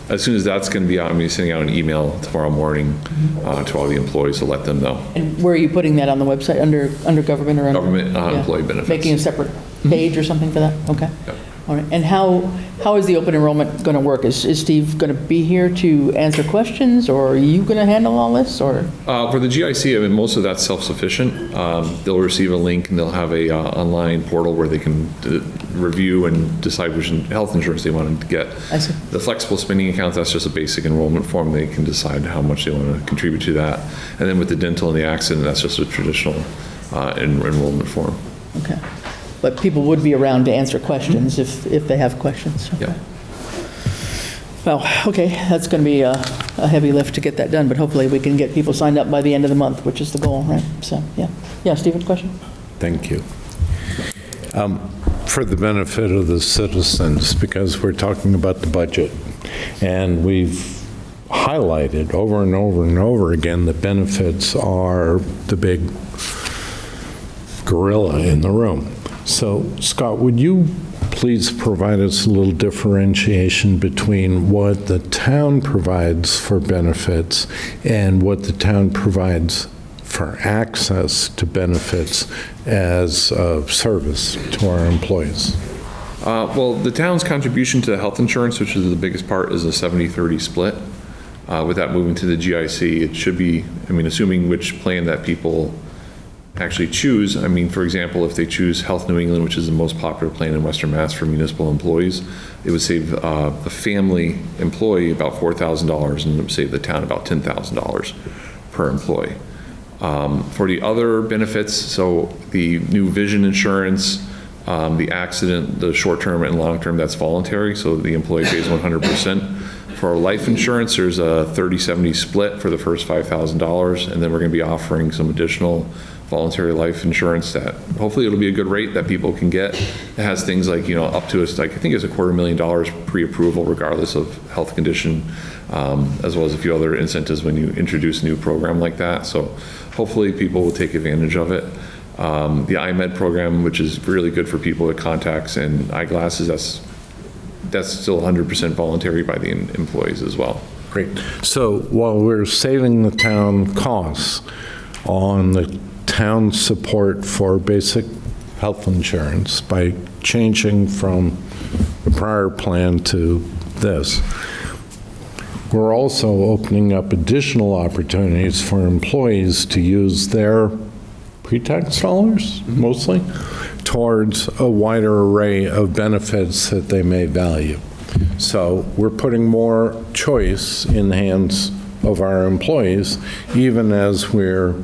as soon as that's going to be out, I'm going to be sending out an email tomorrow morning to all the employees to let them know. And where are you putting that on the website? Under government or under? Government employee benefits. Making a separate page or something for that? Okay. Yep. All right. And how is the open enrollment going to work? Is Steve going to be here to answer questions, or are you going to handle all this? Or for the GIC, most of that's self-sufficient. They'll receive a link and they'll have a online portal where they can review and decide which health insurance they want to get. I see. The flexible spending account, that's just a basic enrollment form. They can decide how much they want to contribute to that. And then with the dental and the accident, that's just a traditional enrollment form. Okay. But people would be around to answer questions if they have questions. Okay. Yeah. Well, okay, that's going to be a heavy lift to get that done, but hopefully we can get people signed up by the end of the month, which is the goal, right? So, yeah. Yeah, Stephen, question? Thank you. For the benefit of the citizens, because we're talking about the budget, and we've highlighted over and over and over again that benefits are the big gorilla in the room. So, Scott, would you please provide us a little differentiation between what the town provides for benefits and what the town provides for access to benefits as a service to our employees? Well, the town's contribution to health insurance, which is the biggest part, is a 70-30 split. With that moving to the GIC, it should be, assuming which plan that people actually choose. For example, if they choose Health New England, which is the most popular plan in Western Mass for municipal employees, it would save the family employee about $4,000 and it would save the town about $10,000 per employee. For the other benefits, so the new vision insurance, the accident, the short-term and long-term, that's voluntary, so the employee pays 100%. For our life insurance, there's a 30-70 split for the first $5,000, and then we're going to be offering some additional voluntary life insurance that hopefully it'll be a good rate that people can get. It has things like, up to I think it's $250,000 pre-approval regardless of health condition, as well as a few other incentives when you introduce a new program like that. So hopefully people will take advantage of it. The IMED program, which is really good for people with contacts and eyeglasses, that's still 100% voluntary by the employees as well. Great. So while we're saving the town costs on the town support for basic health insurance by changing from the prior plan to this, we're also opening up additional opportunities for employees to use their pre-tax dollars, mostly, towards a wider array of benefits that they may value. So we're putting more choice in the hands of our employees, even as we're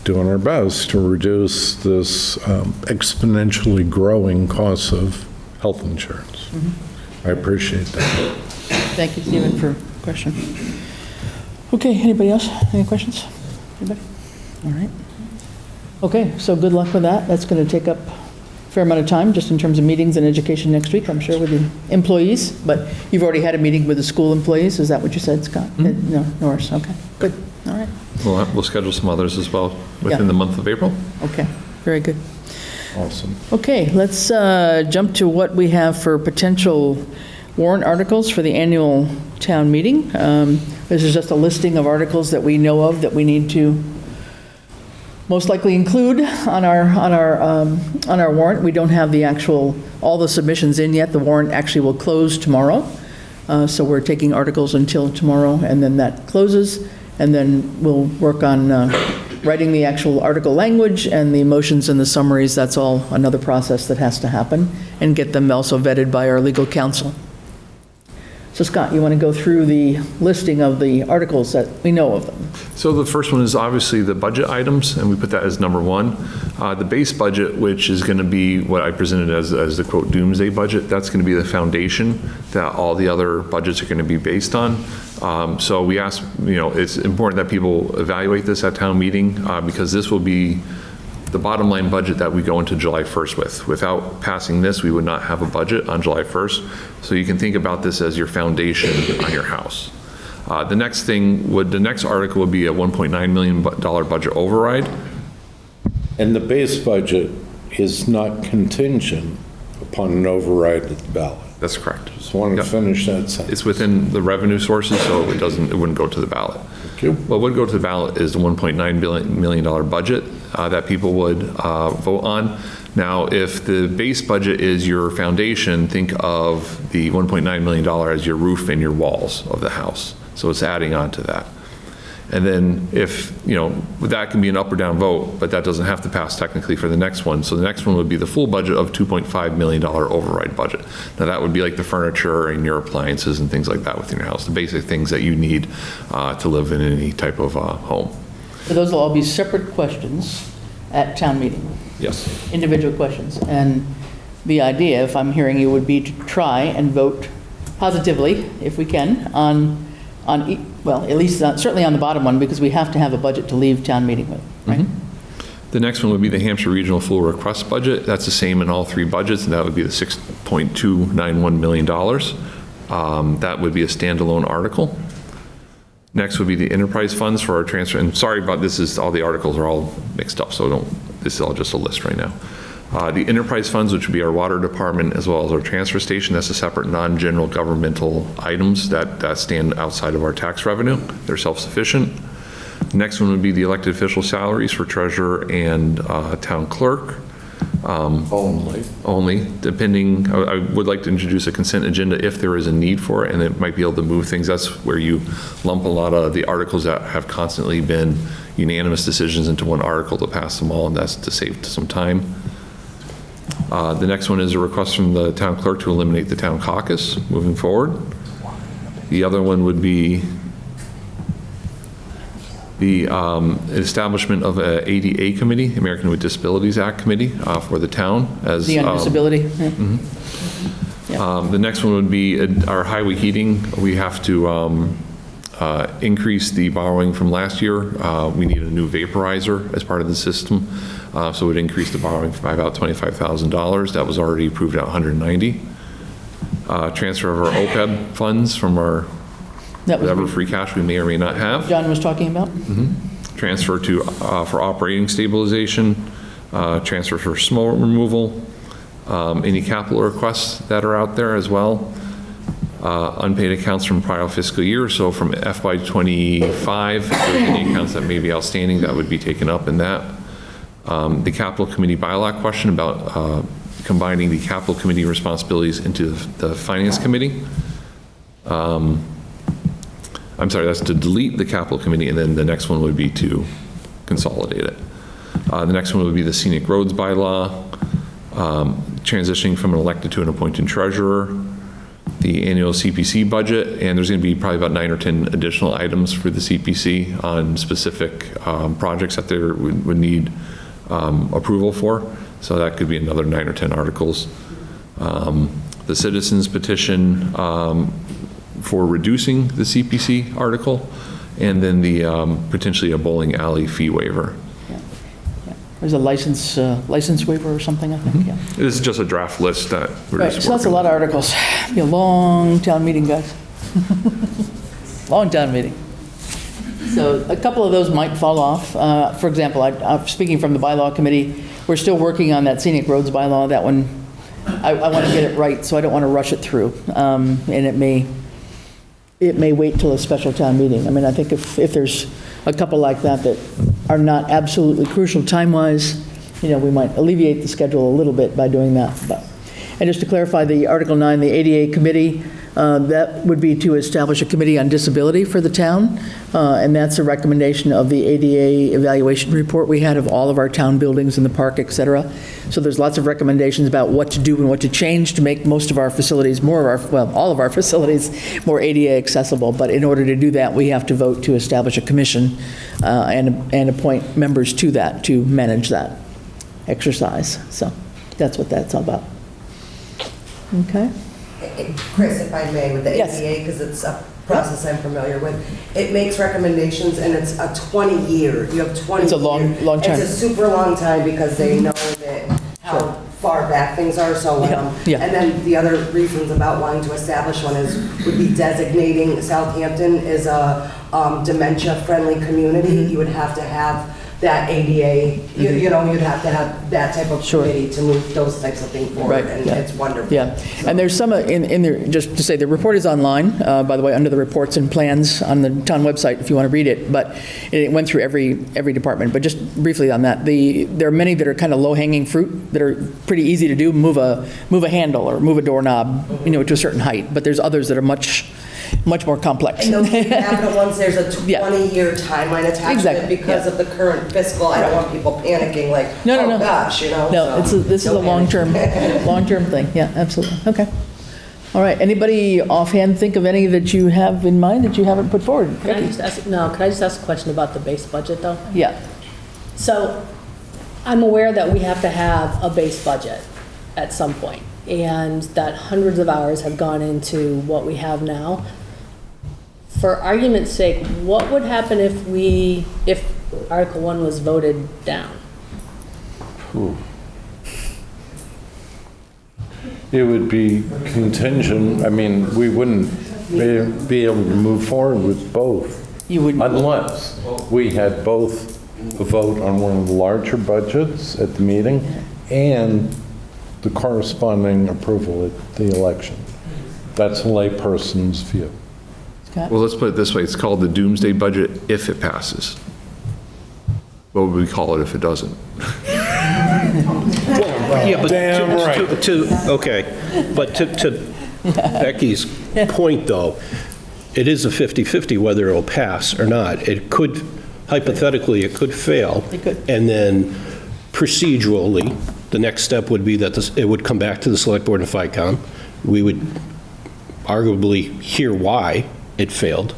doing our best to reduce this exponentially growing cost of health insurance. I appreciate that. Thank you, Stephen, for the question. Okay, anybody else? Any questions? Anybody? All right. Okay, so good luck with that. That's going to take up a fair amount of time, just in terms of meetings and education next week, I'm sure, with the employees. But you've already had a meeting with the school employees. Is that what you said, Scott? No, Norris. Okay, good. All right. We'll schedule some others as well within the month of April. Okay, very good. Awesome. Okay, let's jump to what we have for potential warrant articles for the annual town meeting. This is just a listing of articles that we know of that we need to most likely include on our warrant. We don't have the all the submissions in yet. The warrant actually will close tomorrow. So we're taking articles until tomorrow, and then that closes. And then we'll work on writing the actual article language and the motions and the summaries. That's all another process that has to happen, and get them also vetted by our legal counsel. So Scott, you want to go through the listing of the articles that we know of them? So the first one is obviously the budget items, and we put that as number one. The base budget, which is going to be what I presented as the quote doomsday budget, that's going to be the foundation that all the other budgets are going to be based on. So we asked, it's important that people evaluate this at town meeting because this will be the bottom line budget that we go into July 1st with. Without passing this, we would not have a budget on July 1st. So you can think about this as your foundation on your house. The next article would be a $1.9 million budget override. And the base budget is not contingent upon an override at the ballot. That's correct. Just want to finish that sentence. It's within the revenue sources, so it wouldn't go to the ballot. Thank you. What would go to the ballot is the $1.9 million budget that people would vote on. Now, if the base budget is your foundation, think of the $1.9 million as your roof and your walls of the house. So it's adding on to that. And then if, that can be an up or down vote, but that doesn't have to pass technically for the next one. So the next one would be the full budget of $2.5 million override budget. Now that would be like the furniture and your appliances and things like that within your house, the basic things that you need to live in any type of home. So those will all be separate questions at town meeting? Yes. Individual questions. And the idea, if I'm hearing you, would be to try and vote positively, if we can, at least certainly on the bottom one, because we have to have a budget to leave town meeting with, right? The next one would be the Hampshire Regional Fuel Request Budget. That's the same in all three budgets, and that would be the $6.291 million. That would be a standalone article. Next would be the enterprise funds for our transfer. And sorry about this, all the articles are all mixed up, so this is all just a list right now. The enterprise funds, which would be our water department as well as our transfer station, that's a separate non-general governmental items that stand outside of our tax revenue. They're self-sufficient. Next one would be the elected official salaries for treasurer and town clerk. Only, depending, I would like to introduce a consent agenda if there is a need for it, and it might be able to move things. That's where you lump a lot of the articles that have constantly been unanimous decisions into one article to pass them all, and that's to save some time. The next one is a request from the town clerk to eliminate the town caucus moving forward. The other one would be the establishment of a ADA committee, American with Disabilities Act committee for the town. As the on disability. The next one would be our highway heating. We have to increase the borrowing from last year. We need a new vaporizer as part of the system. So it would increase the borrowing by about $25,000. That was already approved at $190,000. Transfer of our OPEB funds from our whatever free cash we may or may not have. John was talking about? Transfer to for operating stabilization, transfer for snow removal, any capital requests that are out there as well. Unpaid accounts from prior fiscal year, so from FY25, if there's any accounts that may be outstanding, that would be taken up in that. The capital committee bylaw question about combining the capital committee responsibilities into the finance committee. I'm sorry, that's to delete the capital committee, and then the next one would be to consolidate it. The next one would be the scenic roads bylaw, transitioning from an elected to an appointed treasurer, the annual CPC budget, and there's going to be probably about 9 or 10 additional items for the CPC on specific projects that they would need approval for. So that could be another 9 or 10 articles. The citizens petition for reducing the CPC article, and then the potentially a bowling alley fee waiver. There's a license waiver or something, I think, yeah. This is just a draft list that we're Right, just so that's a lot of articles. Be a long town meeting, guys. Long town meeting. So a couple of those might fall off. For example, I'm speaking from the bylaw committee, we're still working on that scenic roads bylaw. That one, I want to get it right, so I don't want to rush it through. And it may wait till a special town meeting. I mean, I think if there's a couple like that are not absolutely crucial time-wise, we might alleviate the schedule a little bit by doing that. And just to clarify, the Article 9, the ADA committee, that would be to establish a committee on disability for the town, and that's a recommendation of the ADA evaluation report we had of all of our town buildings in the park, et cetera. So there's lots of recommendations about what to do and what to change to make most of our facilities, all of our facilities more ADA accessible. But in order to do that, we have to vote to establish a commission and appoint members to that to manage that exercise. So that's what that's all about. Okay. Chris, if I may, with the ADA, because it's a process I'm familiar with, it makes recommendations, and it's a 20-year. You have 20 It's a long time. It's a super long time because they know that how far back things are. So, and then the other reasons about wanting to establish one would be designating Southampton as a dementia-friendly community. You would have to have that ADA, you know, you'd have to have that type of committee to move those types of things forward, and it's wonderful. Yeah, and there's some in there, just to say, the report is online, by the way, under the reports and plans on the town website if you want to read it, but it went through every department. But just briefly on that, there are many that are kind of low-hanging fruit that are pretty easy to do, move a handle or move a doorknob, you know, to a certain height, but there's others that are much more complex. And those capital ones, there's a 20-year timeline attached to it because of the current fiscal. I don't want people panicking like, no. Gosh, you know. No, this is a long-term thing. Yeah, absolutely. Okay. All right. Anybody offhand think of any that you have in mind that you haven't put forward? Can I just ask a question about the base budget, though? Yeah. So I'm aware that we have to have a base budget at some point, and that hundreds of hours have gone into what we have now. For argument's sake, what would happen if Article 1 was voted down? It would be contingent. I mean, we wouldn't be able to move forward with both. You wouldn't. Unless we had both a vote on one of the larger budgets at the meeting and the corresponding approval at the election. That's a layperson's view. Well, let's put it this way. It's called the doomsday budget if it passes. What would we call it if it doesn't? Yeah, but but to Becky's point, though, it is a 50-50 whether it'll pass or not. It could, hypothetically, it could fail. It could. And then procedurally, the next step would be that it would come back to the Select Board and FICOM. We would arguably hear why it failed,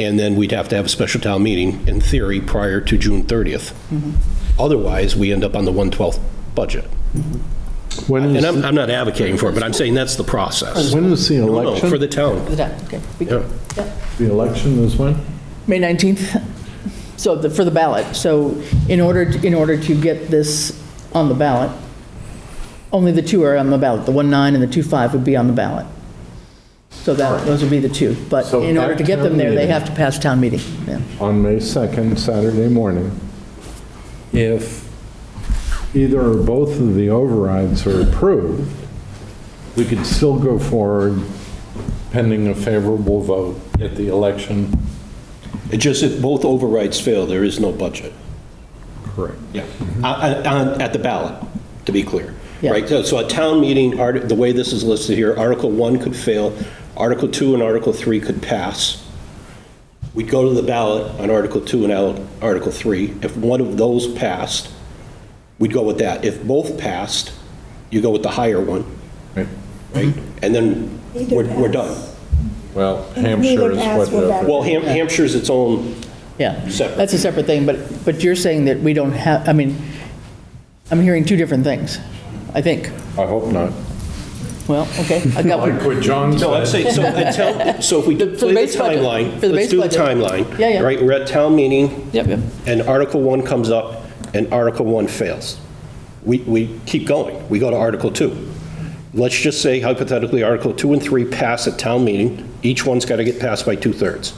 and then we'd have to have a special town meeting, in theory, prior to June 30th. Otherwise, we end up on the 1/12 budget. And I'm not advocating for it, but I'm saying that's the process. When is the election? No, for the town. Okay. The election is when? May 19th. So for the ballot. So in order to get this on the ballot, only the two are on the ballot. The 1/9 and the 2/5 would be on the ballot. So those would be the two. But So in order to get them there, they have to pass town meeting. Yeah. On May 2nd, Saturday morning, if either or both of the overrides are approved, we could still go forward pending a favorable vote at the election. It just, if both overrides fail, there is no budget. Correct. Yeah, at the ballot, to be clear. Yeah. Right, so a town meeting, the way this is listed here, Article 1 could fail, Article 2 and Article 3 could pass. We'd go to the ballot on Article 2 and Article 3. If one of those passed, we'd go with that. If both passed, you go with the higher one. Right. Right? And then we're done. Well, Hampshire is what... Well, Hampshire's its own separate. That's a separate thing, but you're saying that we don't have, I mean, I'm hearing two different things, I think. I hope not. Well, okay. I got like what John said. No, I'm saying, so if we play the timeline, let's do the timeline. Yeah. Right, we're at town meeting. Yep. And Article 1 comes up, and Article 1 fails. We keep going. We go to Article 2. Let's just say, hypothetically, Article 2 and 3 pass at town meeting. Each one's got to get passed by 2/3.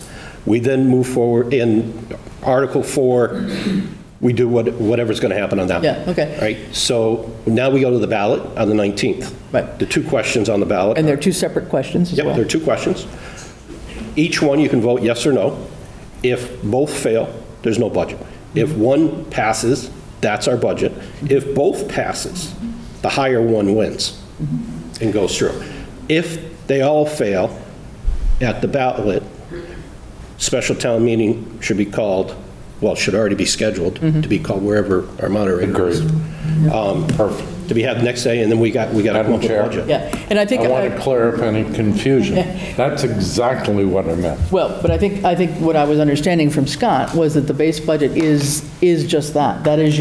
We then move forward in Article 4. We do whatever's going to happen on that. Yeah, okay. Right? So now we go to the ballot on the 19th. Right. The two questions on the ballot. And they're two separate questions as well? Yep, they're two questions. Each one you can vote yes or no. If both fail, there's no budget. If one passes, that's our budget. If both passes, the higher one wins. and goes through. If they all fail at the ballot, special town meeting should be called, well, should already be scheduled to be called wherever our moderator is. Perfect. To be had next day, and then we got to come up with a budget. Yeah, and I think... I want to clear up any confusion. That's exactly what I meant. Well, but I think what I was understanding from Scott was that the base budget is just that. That is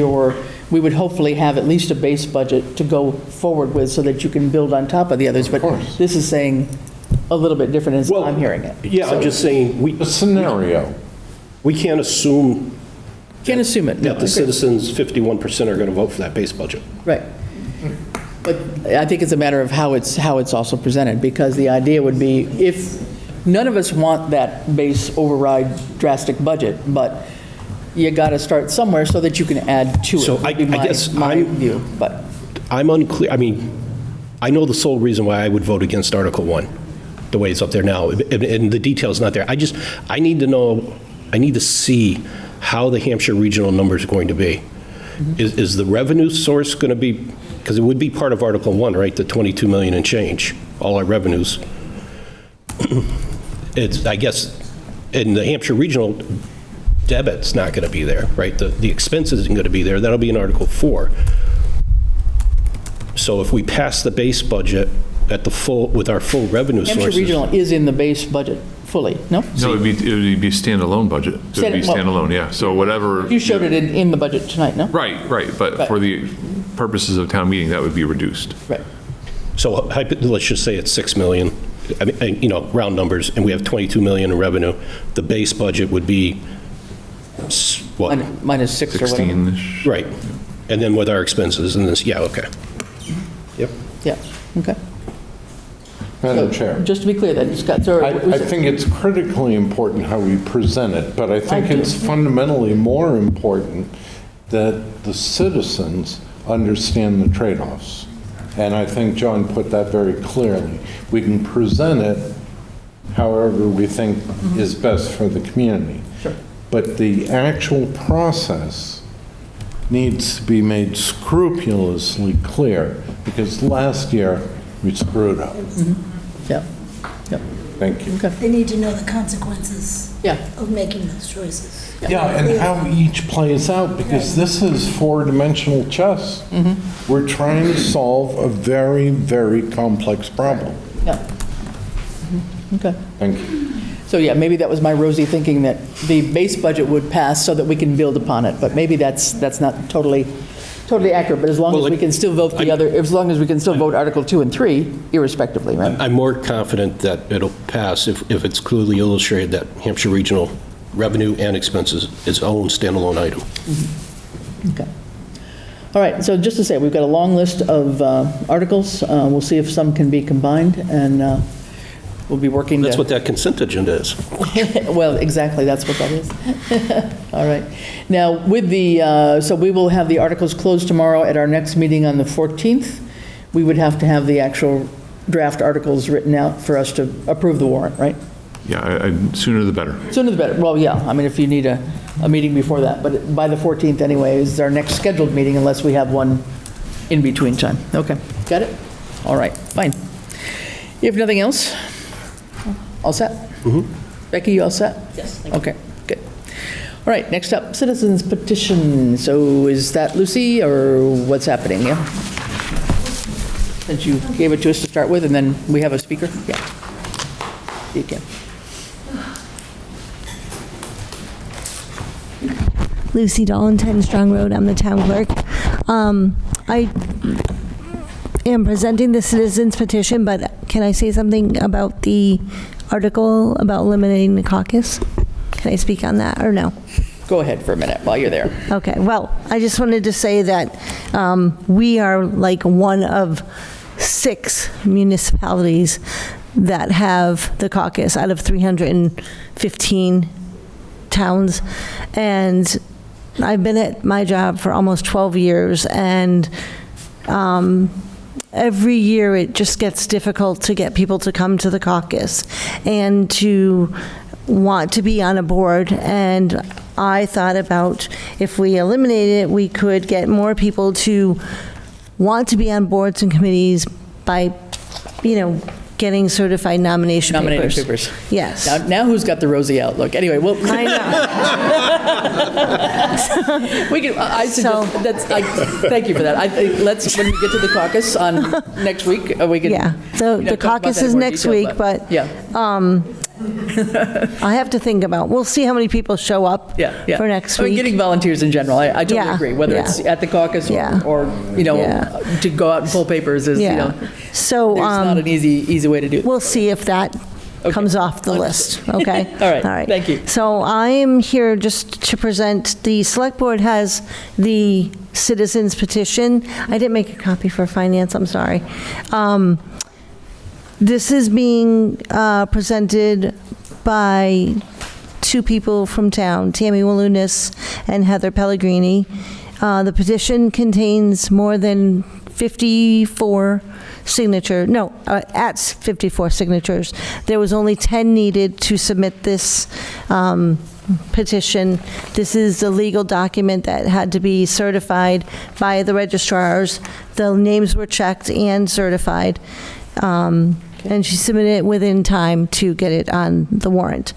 we would hopefully have at least a base budget to go forward with so that you can build on top of the others. But this is saying a little bit different as I'm hearing it. Yeah, I'm just saying, a scenario. We can't assume it. That the citizens, 51% are going to vote for that base budget. Right. But I think it's a matter of how it's also presented, because the idea would be, if none of us want that base override drastic budget, but you got to start somewhere so that you can add to it. So I guess my view, but I'm unclear. I mean, I know the sole reason why I would vote against Article 1, the way it's up there now, and the detail's not there. I need to know, I need to see how the Hampshire regional number is going to be. Is the revenue source going to be, because it would be part of Article 1, right, the 22 million and change, all our revenues. It's, I guess, in the Hampshire regional, debit's not going to be there, right? The expenses isn't going to be there. That'll be in Article 4. So if we pass the base budget at the full, with our full revenue sources. Hampshire regional is in the base budget fully, no? No, it would be standalone budget. It would be standalone, yeah. So whatever. You showed it in the budget tonight, no? Right. But for the purposes of town meeting, that would be reduced. Right. So let's just say it's 6 million, I mean, round numbers, and we have 22 million in revenue. The base budget would be, what? Minus 6 or whatever. 16-ish. Right. And then with our expenses, and this, yeah, okay. Yep. Yeah, okay. Madam Chair. Just to be clear then, Scott, sorry. I think it's critically important how we present it, but I think it's fundamentally more important that the citizens understand the trade-offs. And I think John put that very clearly. We can present it however we think is best for the community. Sure. But the actual process needs to be made scrupulously clear, because last year we screwed up. Yeah. Thank you. Okay. They need to know the consequences Yeah. of making those choices. Yeah, and how each plays out, because this is four-dimensional chess. We're trying to solve a very, very complex problem. Yeah. Okay. Thank you. So yeah, maybe that was my rosy thinking that the base budget would pass so that we can build upon it, but maybe that's not totally accurate, but as long as we can still vote as long as we can still vote Article 2 and 3 irrespectively, right? I'm more confident that it'll pass if it's clearly illustrated that Hampshire regional revenue and expenses is its own standalone item. Okay. All right, so just to say, we've got a long list of articles. We'll see if some can be combined, and we'll be working That's what that consent agenda is. Well, exactly, that's what that is. All right. Now, with the, so we will have the articles closed tomorrow at our next meeting on the 14th. We would have to have the actual draft articles written out for us to approve the warrant, right? Yeah, sooner the better. Sooner the better. Well, yeah, I mean, if you need a meeting before that, but by the 14th anyway is our next scheduled meeting unless we have one in between time. Okay, got it? All right, fine. If nothing else, all set? Becky, you all set? Yes, thank you. Okay, good. All right, next up, citizens petition. So is that Lucy, or what's happening? Yeah? Since you gave it to us to start with, and then we have a speaker? Yeah. You can. Lucy Dolan, 10 Strong Road. I'm the town clerk. I am presenting the citizens petition, but can I say something about the article about eliminating the caucus? Can I speak on that or no? Go ahead for a minute while you're there. Okay, well, I just wanted to say that we are like one of 6 municipalities that have the caucus out of 315 towns. And I've been at my job for almost 12 years, and every year it just gets difficult to get people to come to the caucus and to want to be on a board. And I thought about if we eliminated it, we could get more people to want to be on boards and committees, by, getting certified nomination papers. Yes. Now who's got the rosy outlook? Anyway, well. I know. We can, I suggest, thank you for that. I think when we get to the caucus on next week, we can. Yeah, the caucus is next week, but I have to think about, we'll see how many people show up for next week. Getting volunteers in general, I totally agree, whether it's at the caucus or to go out and pull papers is, so there's not an easy way to do it. We'll see if that comes off the list, okay? All right, thank you. So I am here just to present, the Select Board has the citizens petition. I didn't make a copy for finance, I'm sorry. This is being presented by two people from town, Tammy Walunas and Heather Pellegrini. The petition contains more than 54 at 54 signatures. There was only 10 needed to submit this petition. This is a legal document that had to be certified by the registrars. The names were checked and certified. And she submitted it within time to get it on the warrant.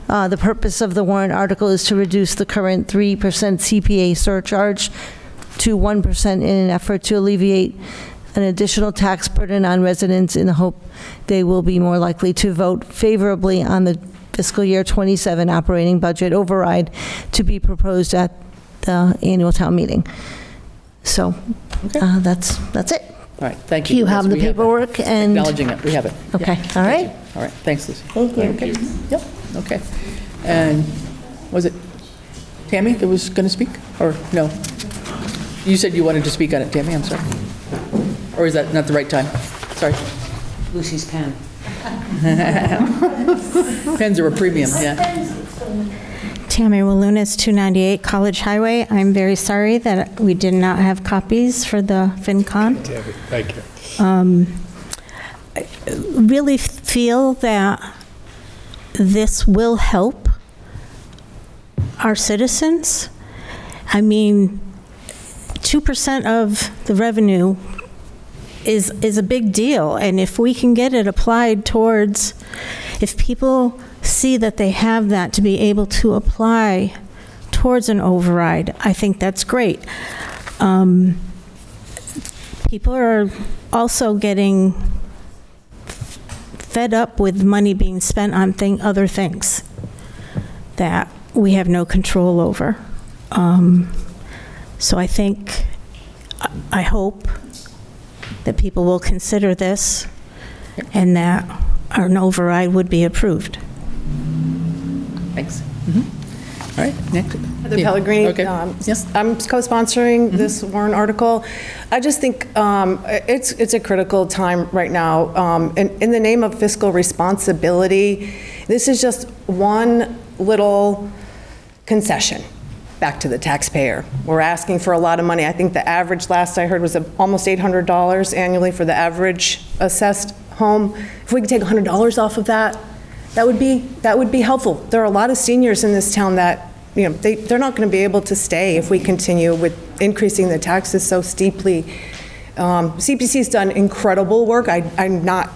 The purpose of the warrant article is to reduce the current 3% CPA surcharge to 1% in an effort to alleviate an additional tax burden on residents in the hope they will be more likely to vote favorably on the fiscal year 27 operating budget override to be proposed at the annual town meeting. So that's it. All right, thank you. You have the paperwork and... Acknowledging it, we have it. Okay, all right. All right, thanks, Lucy. Thank you. Okay. Yep, okay. And was it Tammy that was going to speak, or no? You said you wanted to speak on it, Tammy, I'm sorry. Or is that not the right time? Sorry. Lucy's pen. Pens are a premium, yeah. Tammy Walunas, 298 College Highway. I'm very sorry that we did not have copies for the FinCon. Thank you. I really feel that this will help our citizens. I mean, 2% of the revenue is a big deal, and if we can get it applied towards, if people see that they have that to be able to apply towards an override, I think that's great. People are also getting fed up with money being spent on other things that we have no control over. So I hope that people will consider this and that an override would be approved. Thanks. All right, next. Heather Pellegrini. Okay. Yes. I'm co-sponsoring this warrant article. I just think it's a critical time right now. In the name of fiscal responsibility, this is just one little concession back to the taxpayer. We're asking for a lot of money. I think the average, last I heard, was almost $800 annually for the average assessed home. If we could take $100 off of that, that would be helpful. There are a lot of seniors in this town that, they're not going to be able to stay if we continue with increasing the taxes so steeply. CPC's done incredible work. I'm not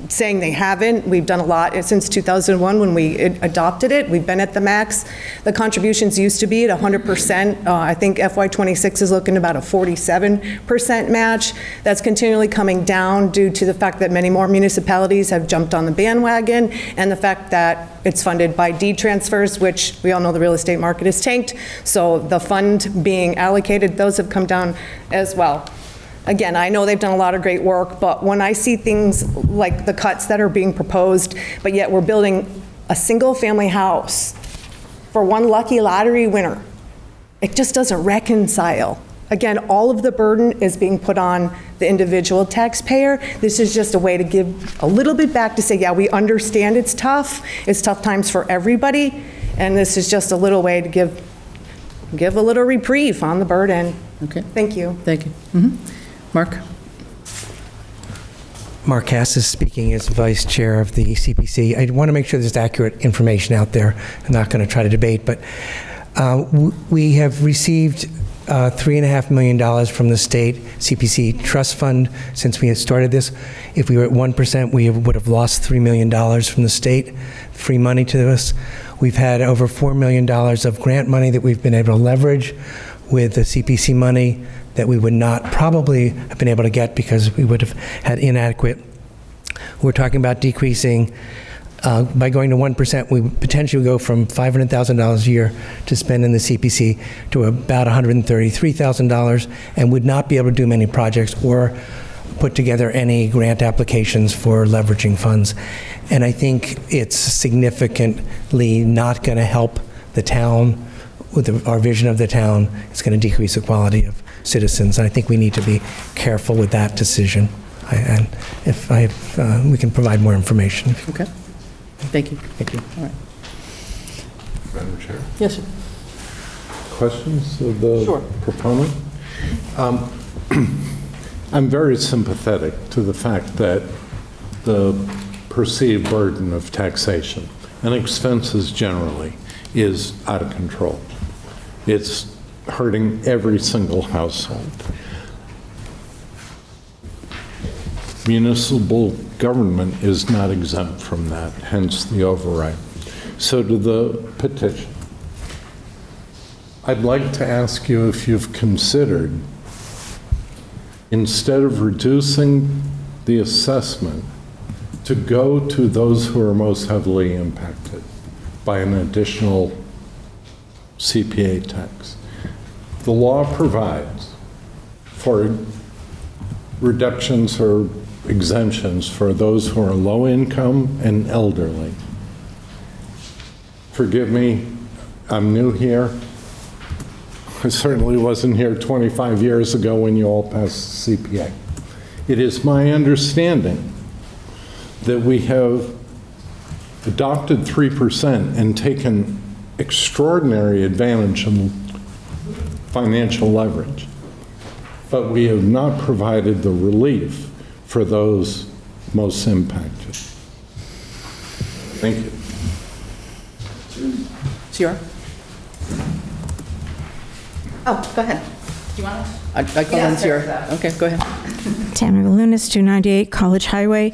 saying they haven't. We've done a lot since 2001 when we adopted it. We've been at the max. The contributions used to be at 100%. I think FY26 is looking about a 47% match. That's continually coming down due to the fact that many more municipalities have jumped on the bandwagon and the fact that it's funded by deed transfers, which we all know the real estate market is tanked. So the fund being allocated, those have come down as well. Again, I know they've done a lot of great work, but when I see things like the cuts that are being proposed, but yet we're building a single-family house for one lucky lottery winner, it just doesn't reconcile. Again, all of the burden is being put on the individual taxpayer. This is just a way to give a little bit back to say, yeah, we understand it's tough times for everybody, and this is just a little way to give a little reprieve on the burden. Okay. Thank you. Thank you. Mark? Mark Cass is speaking as Vice Chair of the CPC. I want to make sure there's accurate information out there. I'm not going to try to debate, but we have received $3.5 million from the state CPC trust fund since we had started this. If we were at 1%, we would have lost $3 million from the state, free money to us. We've had over $4 million of grant money that we've been able to leverage with the CPC money that we would not probably have been able to get because we would have had inadequate. We're talking about decreasing, by going to 1%, we potentially go from $500,000 a year to spend in the CPC to about $133,000 and would not be able to do many projects or put together any grant applications for leveraging funds. And I think it's significantly not going to help the town with our vision of the town. It's going to decrease the quality of citizens. And I think we need to be careful with that decision. And if we can provide more information. Okay. Thank you. Thank you. All right. Madam Chair? Yes, sir. Questions of the proponent? I'm very sympathetic to the fact that the perceived burden of taxation and expenses generally is out of control. It's hurting every single household. Municipal government is not exempt from that, hence the override. So to the petition, I'd like to ask you if you've considered, instead of reducing the assessment, to go to those who are most heavily impacted by an additional CPA tax. The law provides for reductions or exemptions for those who are low income and elderly. Forgive me, I'm new here. I certainly wasn't here 25 years ago when you all passed the CPA. It is my understanding that we have adopted 3% and taken extraordinary advantage of financial leverage, but we have not provided the relief for those most impacted. Thank you. Sierra? Oh, go ahead. Do you want to? I call on Sierra. Okay, go ahead. Tamara Lunas, 298 College Highway.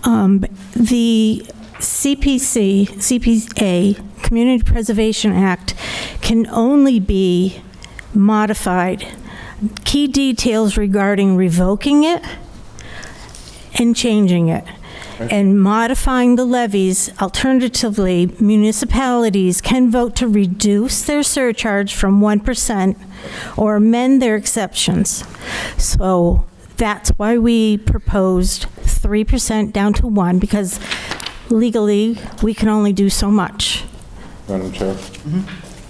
The CPA, Community Preservation Act, can only be modified. Key details regarding revoking it and changing it. And modifying the levies. Alternatively, municipalities can vote to reduce their surcharge from 1% or amend their exceptions. So that's why we proposed 3% down to 1%, because legally we can only do so much. Madam Chair?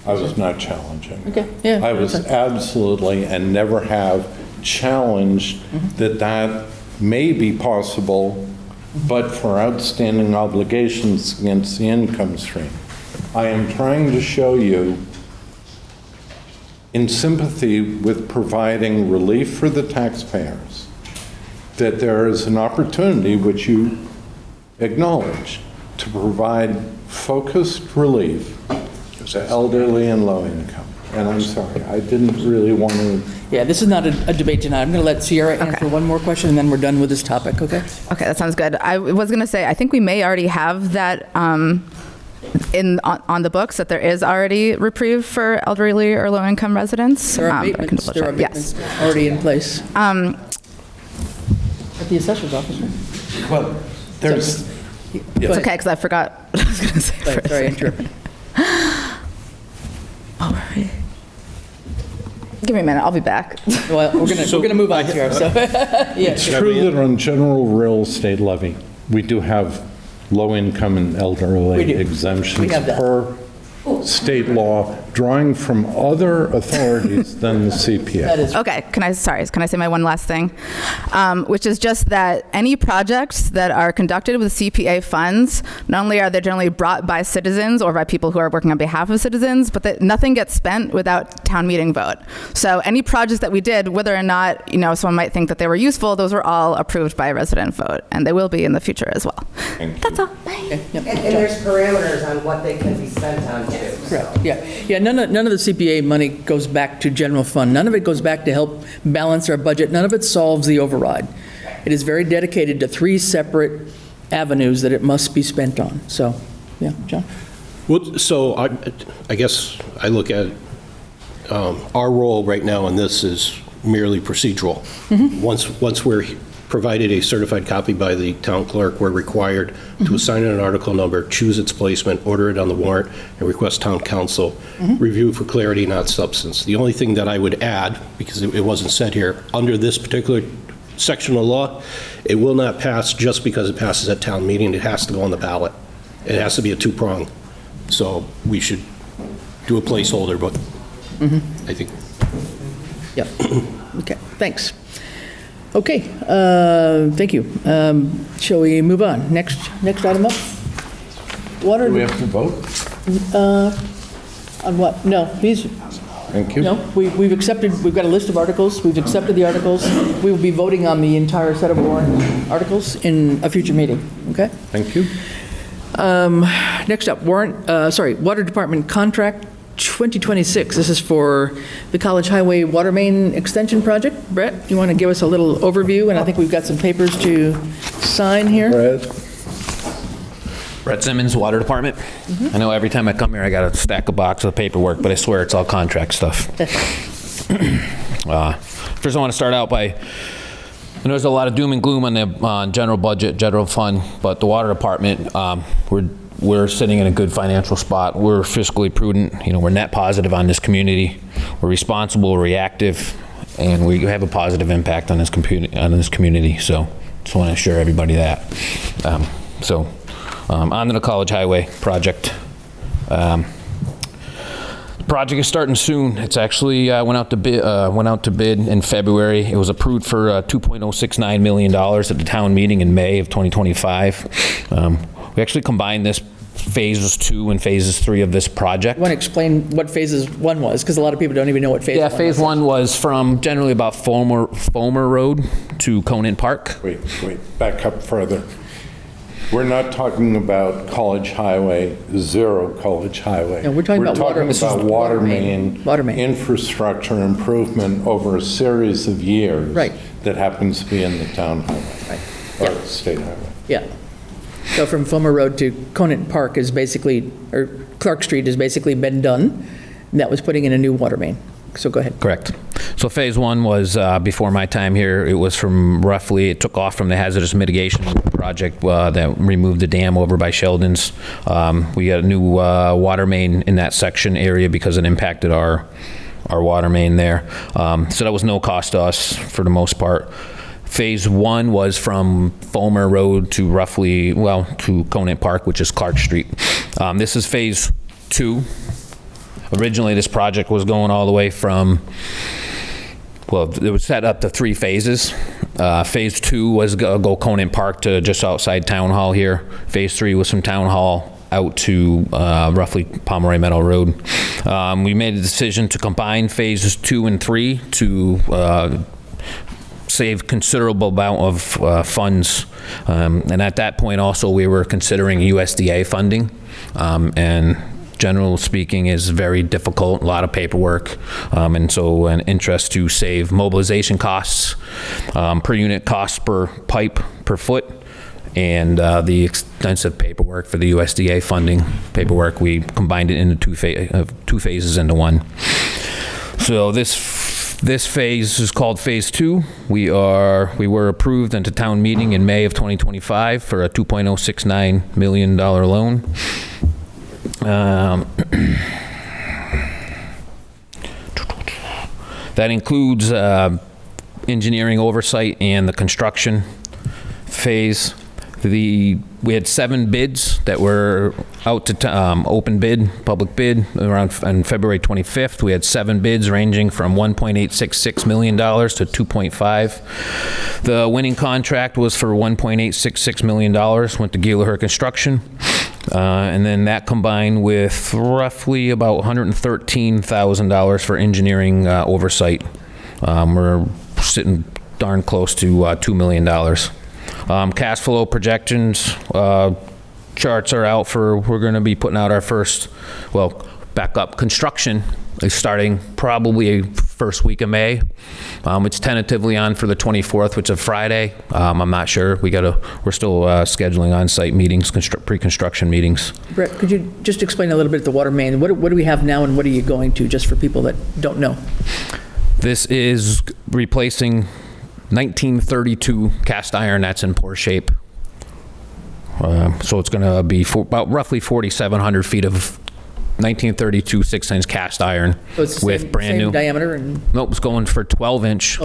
I was not challenging. Okay, yeah. I was absolutely and never have challenged that may be possible, but for outstanding obligations against the income stream. I am trying to show you, in sympathy with providing relief for the taxpayers, that there is an opportunity, which you acknowledge, to provide focused relief to elderly and low income. And I'm sorry, I didn't really want to. Yeah, this is not a debate tonight. I'm going to let Sierra answer one more question, and then we're done with this topic, okay? Okay, that sounds good. I was going to say, I think we may already have that on the books, that there is already reprieve for elderly or low-income residents. There are abatements, already in place. At the assessor's office, right? Well, there's... It's okay, because I forgot what I was going to say. Sorry, interrupted. All right. Give me a minute, I'll be back. Well, we're gonna move on here. So, yeah. It's true that on general real estate levy, we do have low-income and elderly exemptions per state law, drawing from other authorities than the CPA. Okay, can I say my one last thing? Which is just that any projects that are conducted with CPA funds, not only are they generally brought by citizens or by people who are working on behalf of citizens, but that nothing gets spent without town meeting vote. So any projects that we did, whether or not, someone might think that they were useful, those were all approved by a resident vote, and they will be in the future as well. That's all. And there's parameters on what they can be spent on too. Correct, yeah. None of the CPA money goes back to general fund. None of it goes back to help balance our budget. None of it solves the override. It is very dedicated to 3 separate avenues that it must be spent on. So, yeah, John? Well, so I guess I look at our role right now in this is merely procedural. Once we're provided a certified copy by the town clerk, we're required to assign it an article number, choose its placement, order it on the warrant, and request town council review for clarity, not substance. The only thing that I would add, because it wasn't said here, under this particular section of law, it will not pass just because it passes at town meeting. It has to go on the ballot. It has to be a 2-prong. So we should do a placeholder, but I think. Yep. Okay, thanks. Okay, thank you. Shall we move on? Next item up? Water. Do we have to vote? On what? No, these. Thank you. No, we've got a list of articles. We've accepted the articles. We will be voting on the entire set of warrant articles in a future meeting, okay? Thank you. Next up, Water Department Contract 2026. This is for the College Highway Water Main Extension Project. Brett, you want to give us a little overview? And I think we've got some papers to sign here. Brett Simmons, Water Department. I know every time I come here, I got a stack of boxes of paperwork, but I swear it's all contract stuff. First, I want to start out by, I know there's a lot of doom and gloom on the general budget, general fund, but the Water Department, we're sitting in a good financial spot. We're fiscally prudent. We're net positive on this community. We're responsible, we're reactive, and we have a positive impact on this community. So, just want to assure everybody that. On to the College Highway project. The project is starting soon. It's actually went out to bid in February. It was approved for $2.069 million at the town meeting in May of 2025. We actually combined this phases 2 and phases 3 of this project. You want to explain what phases 1 was? Because a lot of people don't even know what phase 1 was. Yeah, phase 1 was from generally about Fulmer Road to Conant Park. Wait, back up further. We're not talking about College Highway, zero College Highway. No, we're talking about water main infrastructure improvement over a series of years that happens to be in the town highway or state highway. Yeah. So from Fulmer Road to Conant Park is basically, or Clark Street has basically been done. And that was putting in a new water main. So go ahead. Correct. So phase 1 was, before my time here, it was it took off from the hazardous mitigation project that removed the dam over by Sheldon's. We got a new water main in that section area because it impacted our water main there. So that was no cost to us for the most part. Phase 1 was from Fulmer Road to to Conant Park, which is Clark Street. This is phase 2. Originally, this project was going all the way from, it was set up to 3 phases. Phase 2 was go Conant Park to just outside Town Hall here. Phase 3 was from Town Hall out to roughly Pomeroy Meadow Road. We made a decision to combine phases 2 and 3 to save considerable amount of funds. And at that point also, we were considering USDA funding. And general speaking is very difficult, a lot of paperwork, and so an interest to save mobilization costs, per unit cost per pipe per foot, and the extensive paperwork for the USDA funding paperwork. We combined it into 2 phases into 1. So this phase is called phase 2. We were approved into town meeting in May of 2025 for a $2.069 million loan. That includes engineering oversight and the construction phase. We had 7 bids that were out to open bid, public bid, around on February 25th. We had 7 bids ranging from $1.866 million to $2.5. The winning contract was for $1.866 million, went to Gallagher Construction. And then that combined with roughly about $113,000 for engineering oversight. We're sitting darn close to $2 million. Cash flow projections, charts are out for, we're going to be putting out our first, well, backup construction is starting probably first week of May. It's tentatively on for the 24th, which is a Friday. I'm not sure. We're still scheduling on-site meetings, pre-construction meetings. Brett, could you just explain a little bit the water main? What do we have now and what are you going to, just for people that don't know? This is replacing 1932 cast iron that's in poor shape. So it's going to be about roughly 4,700 feet of 1932 6-inch cast iron with brand new diameter. And nope, it's going for 12-inch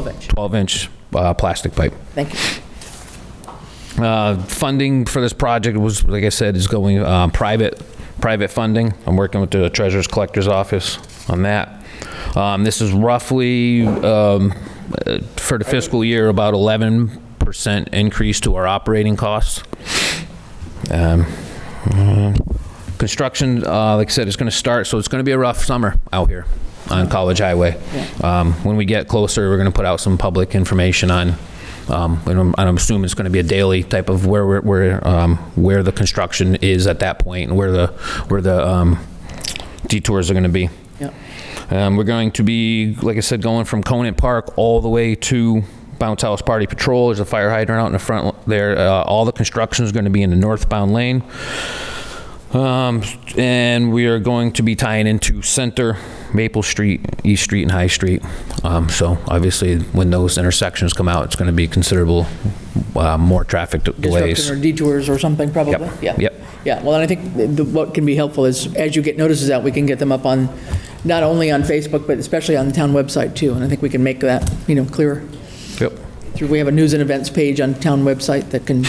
plastic pipe. Thank you. Funding for this project was, like I said, is going private funding. I'm working with the Treasurer's Collector's Office on that. This is roughly for the fiscal year about 11% increase to our operating costs. Construction, like I said, is going to start, so it's going to be a rough summer out here on College Highway. When we get closer, we're going to put out some public information on, and I'm assuming it's going to be a daily type of where the construction is at that point and where the detours are going to be. We're going to be, like I said, going from Conant Park all the way to Bounce House Party Patrol. There's a fire hydrant out in the front there. All the construction is going to be in the northbound lane. And we are going to be tying into Center, Maple Street, East Street, and High Street. So obviously, when those intersections come out, it's going to be considerable more traffic delays. Disruption or detours or something, probably? Yep. Yeah, well, and I think what can be helpful is, as you get notices out, we can get them up on, not only on Facebook, but especially on the town website, too. And I think we can make that, clearer. Yep. We have a news and events page on town website that can,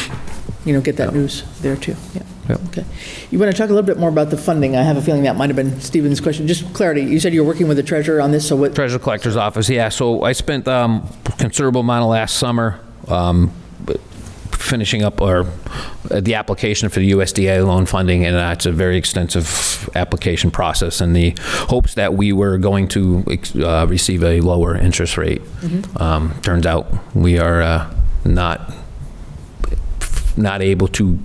get that news there, too. Yeah. Okay. You want to talk a little bit more about the funding? I have a feeling that might have been Stephen's question. Just clarity, you said you were working with the treasurer on this, so what? Treasurer Collector's Office, yeah. So I spent considerable amount of last summer finishing up the application for the USDA loan funding, and it's a very extensive application process in the hopes that we were going to receive a lower interest rate. Turns out we are not able to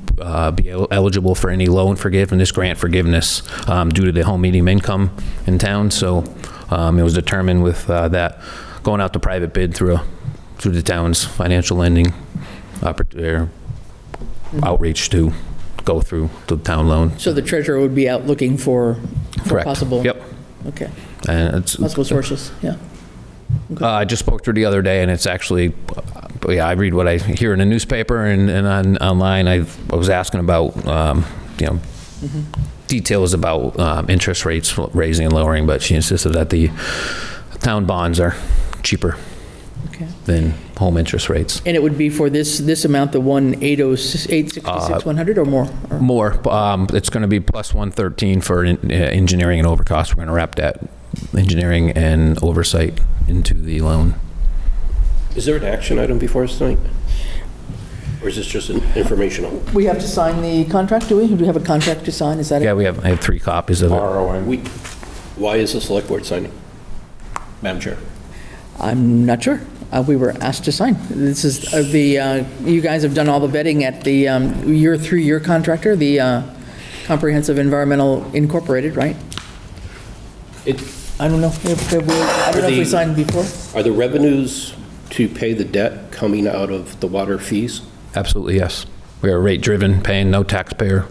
be eligible for any loan forgiveness, grant forgiveness due to the home medium income in town. So it was determined with that going out to private bid through the town's financial lending outreach to go through the town loan. So the treasurer would be out looking for Correct. Possible. Yep. Okay. And it's possible sources. Yeah. Okay. I just spoke to her the other day, and it's actually, I read what I hear in the newspaper and online. I was asking about, details about interest rates raising and lowering, but she insisted that the town bonds are cheaper than home interest rates. And it would be for this amount, the 1,866,100 or more? More. It's going to be plus 113 for engineering and overcost. We're going to wrap that engineering and oversight into the loan. Is there an action item before us tonight? Or is this just an informational? We have to sign the contract, do we? Do we have a contract to sign? Is that it? Yeah, I have 3 copies of it. Why is the select board signing? Madam Chair. I'm not sure. We were asked to sign. This is you guys have done all the vetting at the through your contractor, the Comprehensive Environmental Incorporated, right? I don't know if we signed before. Are the revenues to pay the debt coming out of the water fees? Absolutely, yes. We are rate driven, paying no taxpayer.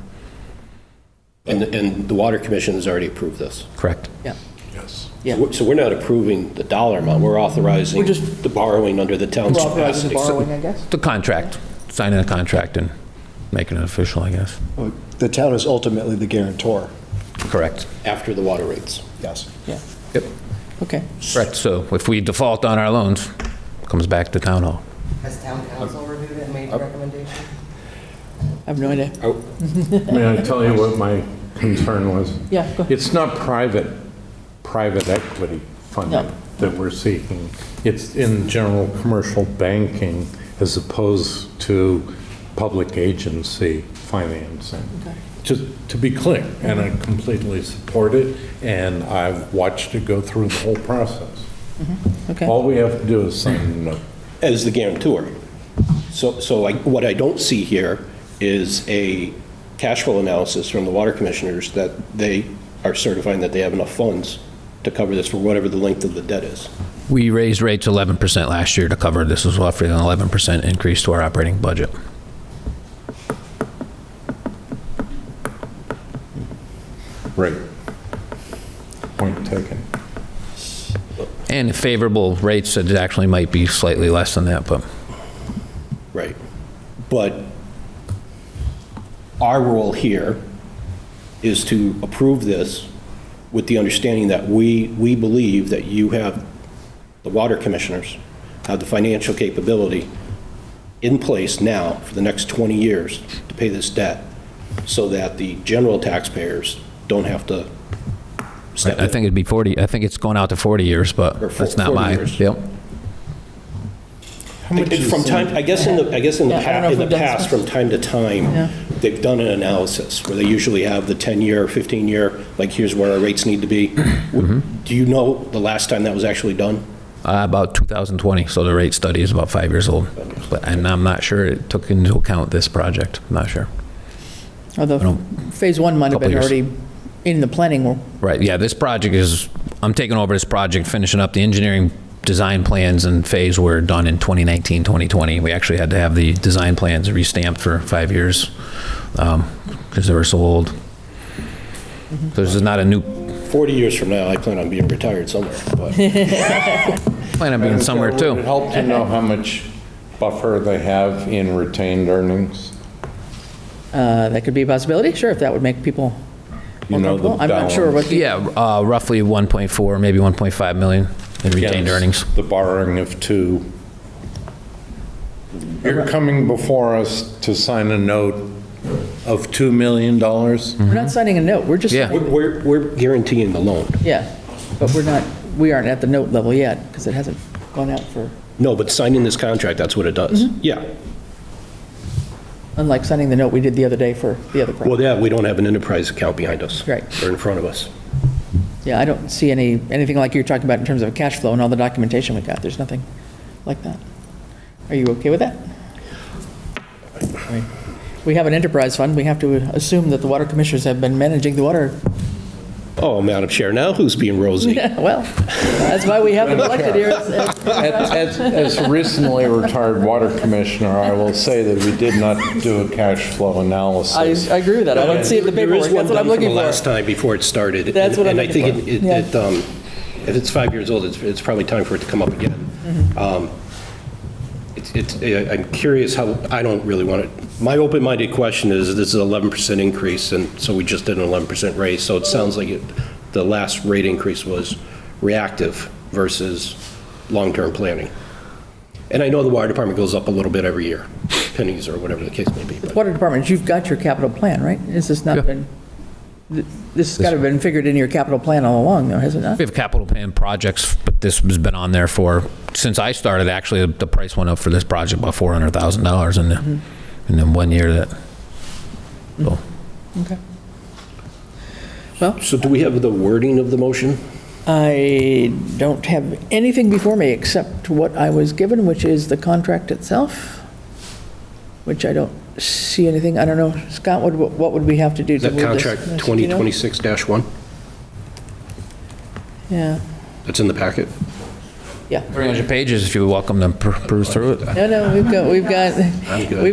And the Water Commission has already approved this? Correct. Yeah. Yes. Yeah. So we're not approving the dollar amount, we're authorizing the borrowing under the town's capacity. We're authorizing the borrowing, I guess? The contract, signing a contract and making it official, I guess. Well, the town is ultimately the guarantor. Correct. After the water rates? Yes. Yeah. Yep. Okay. Correct. So if we default on our loans, it comes back to town hall. Has town council reviewed it and made a recommendation? I have no idea. May I tell you what my concern was? Yeah, go ahead. It's not private equity funding that we're seeking. It's in general commercial banking as opposed to public agency financing. Okay. Just to be clear, and I completely support it, and I've watched it go through the whole process. Okay. All we have to do is sign a note. As the guarantor. So what I don't see here is a cash flow analysis from the water commissioners that they are certifying that they have enough funds to cover this for whatever the length of the debt is. We raised rates 11% last year to cover this. Was roughly an 11% increase to our operating budget. Right. Point taken. And favorable rates, it actually might be slightly less than that, but. Right. But our role here is to approve this with the understanding that we believe that you have, the water commissioners, have the financial capability in place now for the next 20 years to pay this debt so that the general taxpayers don't have to step I think it'd be 40. I think it's going out to 40 years, but that's not 40 my. years. Yep. From time, I guess in the past, from time to time, they've done an analysis where they usually have the 10-year, 15-year, like here's where our rates need to be. Do you know the last time that was actually done? About 2020, so the rate study is about 5 years old. And I'm not sure it took into account this project. I'm not sure. Although phase one might have been Couple years. already in the planning. Right, yeah, this project is, I'm taking over this project, finishing up the engineering design plans, and phase were done in 2019, 2020. We actually had to have the design plans restamped for 5 years because they were so old. So this is not a new. 40 years from now, I plan on being retired somewhere. But. Plan on being somewhere too. Would it help to know how much buffer they have in retained earnings? That could be a possibility, sure, if that would make people You know the I'm not sure what the. Yeah, roughly 1.4, maybe 1.5 million in retained earnings. The borrowing of 2. You're coming before us to sign a note of $2 million? We're not signing a note, we're just. We're guaranteeing the loan. Yeah, but we aren't at the note level yet, because it hasn't gone out for, No, but signing this contract, that's what it does. Yeah. unlike signing the note we did the other day for the other project. Well, yeah, we don't have an enterprise account behind us. Right. Or in front of us. Yeah, I don't see anything like you're talking about in terms of cash flow and all the documentation we got. There's nothing like that. Are you okay with that? I mean, we have an enterprise fund. We have to assume that the water commissioners have been managing the water. Oh, Madam Chair, now who's being rosy? Yeah, well, that's why we have them elected here. As a recently retired water commissioner, I will say that we did not do a cash flow analysis. I agree with that. I don't see it in the paperwork. That's what I'm looking for. Last time before it started. That's what I'm looking for. And I think if it's 5 years old, it's probably time for it to come up again. I'm curious how, I don't really want to, my open-minded question is, this is an 11% increase, and so we just did an 11% raise, so it sounds like the last rate increase was reactive versus long-term planning. And I know the water department goes up a little bit every year, pennies or whatever the case may be. Water department, you've got your capital plan, right? Has this not been, this has got to have been figured in your capital plan all along, though, has it not? We have capital plan projects, but this has been on there since I started. Actually, the price went up for this project by $400,000 in the 1 year that. So. Okay. Well, so do we have the wording of the motion? I don't have anything before me except what I was given, which is the contract itself, which I don't see anything. I don't know, Scott, what would we have to do to Is that move this? contract 2026-1? Yeah. That's in the packet? Yeah. 300 pages if you're welcome to peruse through it. No, we've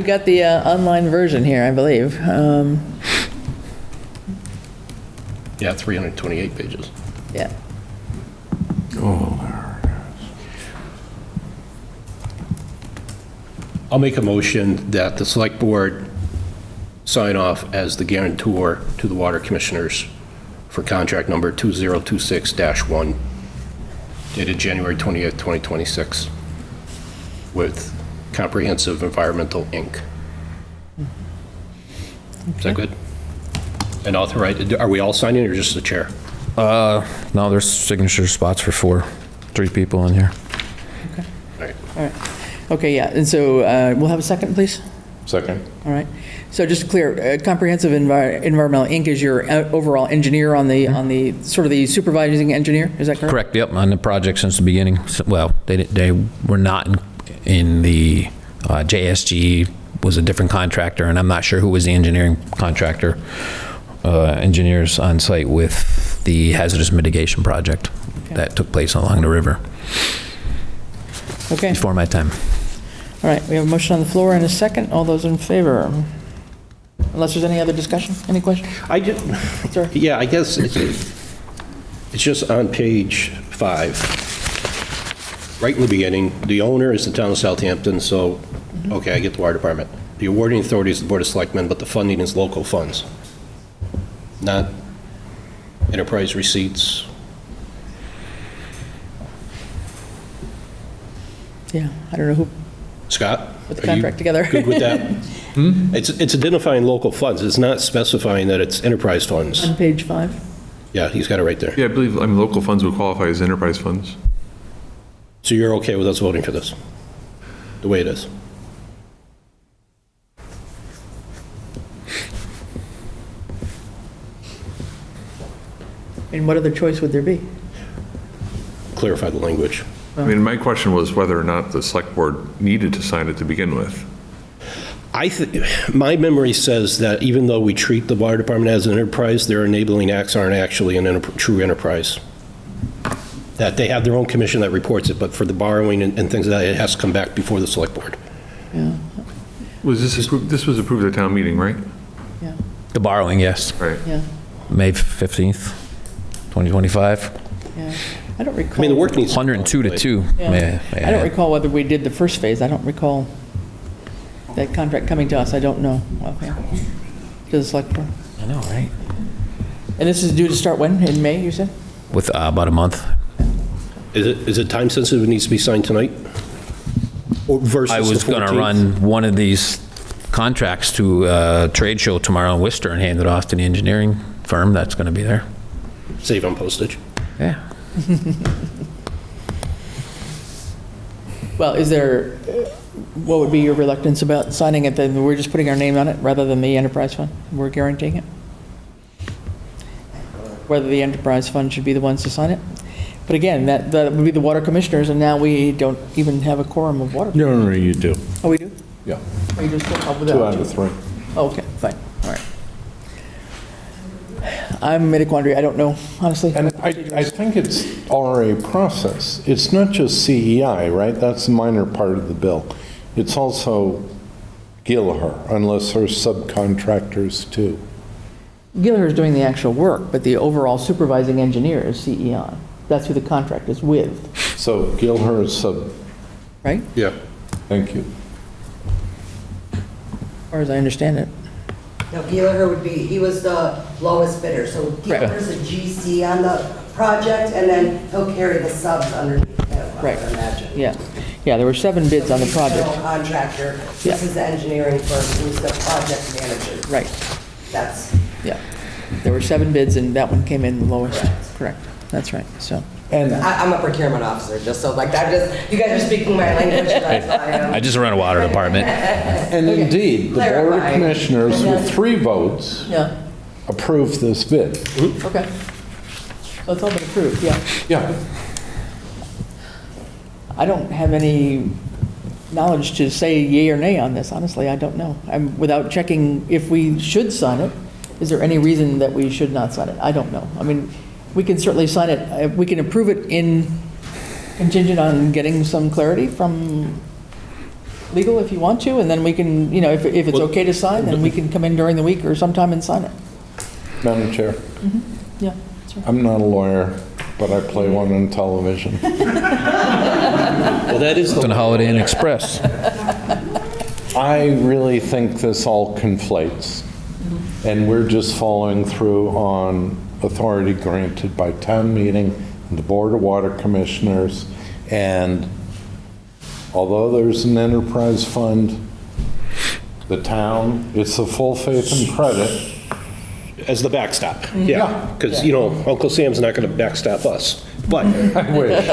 got the online version here, I believe. Yeah, 328 pages. Yeah. Oh, there it is. I'll make a motion that the select board sign off as the guarantor to the water commissioners for contract number 2026-1 dated January 20th, 2026 with Comprehensive Environmental, Inc. Is that good? And authorize, are we all signing or just the chair? No, there's signature spots for 3 people in here. Okay. All right. All right. Okay, yeah, and so we'll have a second, please? Second. All right. So just clear, Comprehensive Environmental, Inc. is your overall engineer on the sort of the supervising engineer, is that correct? Correct, yep, on the project since the beginning. Well, they were not in the JSG was a different contractor, and I'm not sure who was the engineering contractor, engineers on site with the hazardous mitigation project that took place along the river. Okay. Before my time. All right, we have a motion on the floor and a second. All those in favor? Unless there's any other discussion? Any questions? Yeah, I guess it's just on page 5. Right in the beginning, the owner is the town of Southampton, so, okay, I get the water department. The awarding authority is the Board of Selectmen, but the funding is local funds, not enterprise receipts. Yeah, I don't know who Scott? put the are you contract together. Good with that? It's identifying local funds. It's not specifying that it's enterprise funds. On page 5. Yeah, he's got it right there. Yeah, I believe local funds would qualify as enterprise funds. So you're okay with us voting for this, the way it is? And what other choice would there be? Clarify the language. I mean, my question was whether or not the select board needed to sign it to begin with. My memory says that even though we treat the water department as an enterprise, their enabling acts aren't actually true enterprise. That they have their own commission that reports it, but for the borrowing and things like that, it has to come back before the select board. Yeah. Was this approved? This was approved at town meeting, right? Yeah. The borrowing, yes. Right. Yeah. May 15th, 2025. Yeah. I don't recall. I mean, the work needs 102 to 2. Yeah. I don't recall whether we did the first phase. I don't recall that contract coming to us. I don't know. Okay. To the select board. I know, right? And this is due to start when? In May, you said? With about a month. Is it time sensitive? It needs to be signed tonight? Or versus I was the going to 14th? run one of these contracts to a trade show tomorrow in Worcester and hand it off to the engineering firm that's going to be there. Save on postage. Yeah. Well, is there, what would be your reluctance about signing it, then we're just putting our name on it rather than the enterprise fund? We're guaranteeing it? Whether the enterprise fund should be the ones to sign it? But again, that would be the water commissioners, and now we don't even have a quorum of water. No, you do. Oh, we do? Yeah. Oh, you just don't help with 2 that? out of 3. Oh, okay, fine, all right. I'm in a quandary, I don't know, honestly. And I think it's already a process. It's not just CEI, right? That's the minor part of the bill. It's also Gilher, unless there's subcontractors too. Gilher's doing the actual work, but the overall supervising engineer is CEI. That's who the contract is with. So Gilher is sub... Right? Yeah. Thank you. As far as I understand it. No, Gallagher would be, he was the lowest bidder, so Gallagher's a GC on the project, and then he'll carry the subs underneath him, I Right. would imagine. Yeah, yeah, there were 7 bids on the He's the general project. contractor, Yeah. this is the engineering firm, who's the project manager. Right, That's, yeah. There were 7 bids, and that one came in the lowest. Correct, that's right, so. And I'm a procurement officer, just so, like, you guys are speaking my language, that's why I am. I just run a water department. And indeed, the Board of Clarify. Commissioners with 3 votes Yeah, approved this bid. okay. So it's all been approved, yeah. Yeah. I don't have any knowledge to say yea or nay on this, honestly, I don't know. Without checking if we should sign it, is there any reason that we should not sign it? I don't know. I mean, we can certainly sign it, we can approve it in contingent on getting some clarity from legal if you want to, and then we can, if it's okay to sign, then we can come in during the week or sometime and sign it. Madam Chair, Yeah, that's right. I'm not a lawyer, but I play one on television. Well, that is On Holiday Inn Express. I really think this all conflates, and we're just following through on authority granted by town meeting and the Board of Water Commissioners, and although there's an enterprise fund, the town, it's a full faith and credit. As the backstop, yeah. Because, Uncle Sam's not going to backstop us. But, I wish.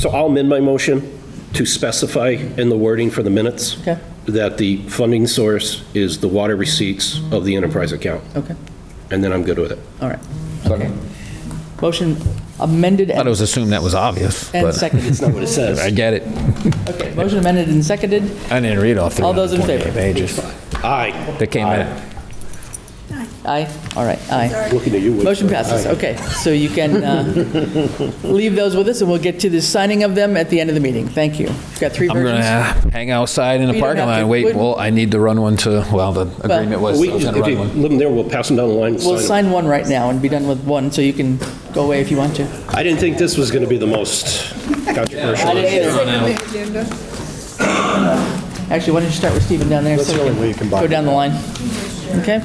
So I'll amend my motion to specify in the wording for the minutes Okay. that the funding source is the water receipts of the enterprise account. Okay, And then I'm good with it. all right. Okay. Motion amended I thought it was assumed that was obvious. and but seconded. That's not what it says. I get it. Okay, motion amended and seconded. I didn't read all All those in favor? 328 pages. Aye. They came in. Aye, all right, aye. Looking at you. Motion passes, okay. So you can leave those with us, and we'll get to the signing of them at the end of the meeting. Thank you. You've got 3 I'm versions. going to hang outside in the You don't parking have lot to. and wait. Well, I need to run one to, well, the agreement was We I was can, going to if run you one. live them there, we'll pass them down the line. and We'll sign them. sign one right now and be done with one, so you can go away if you want to. I didn't think this was going to be the most controversial. I didn't issue. either. Actually, why don't you start with Stephen down there, That's so the we only way you can can go down the line. Okay? All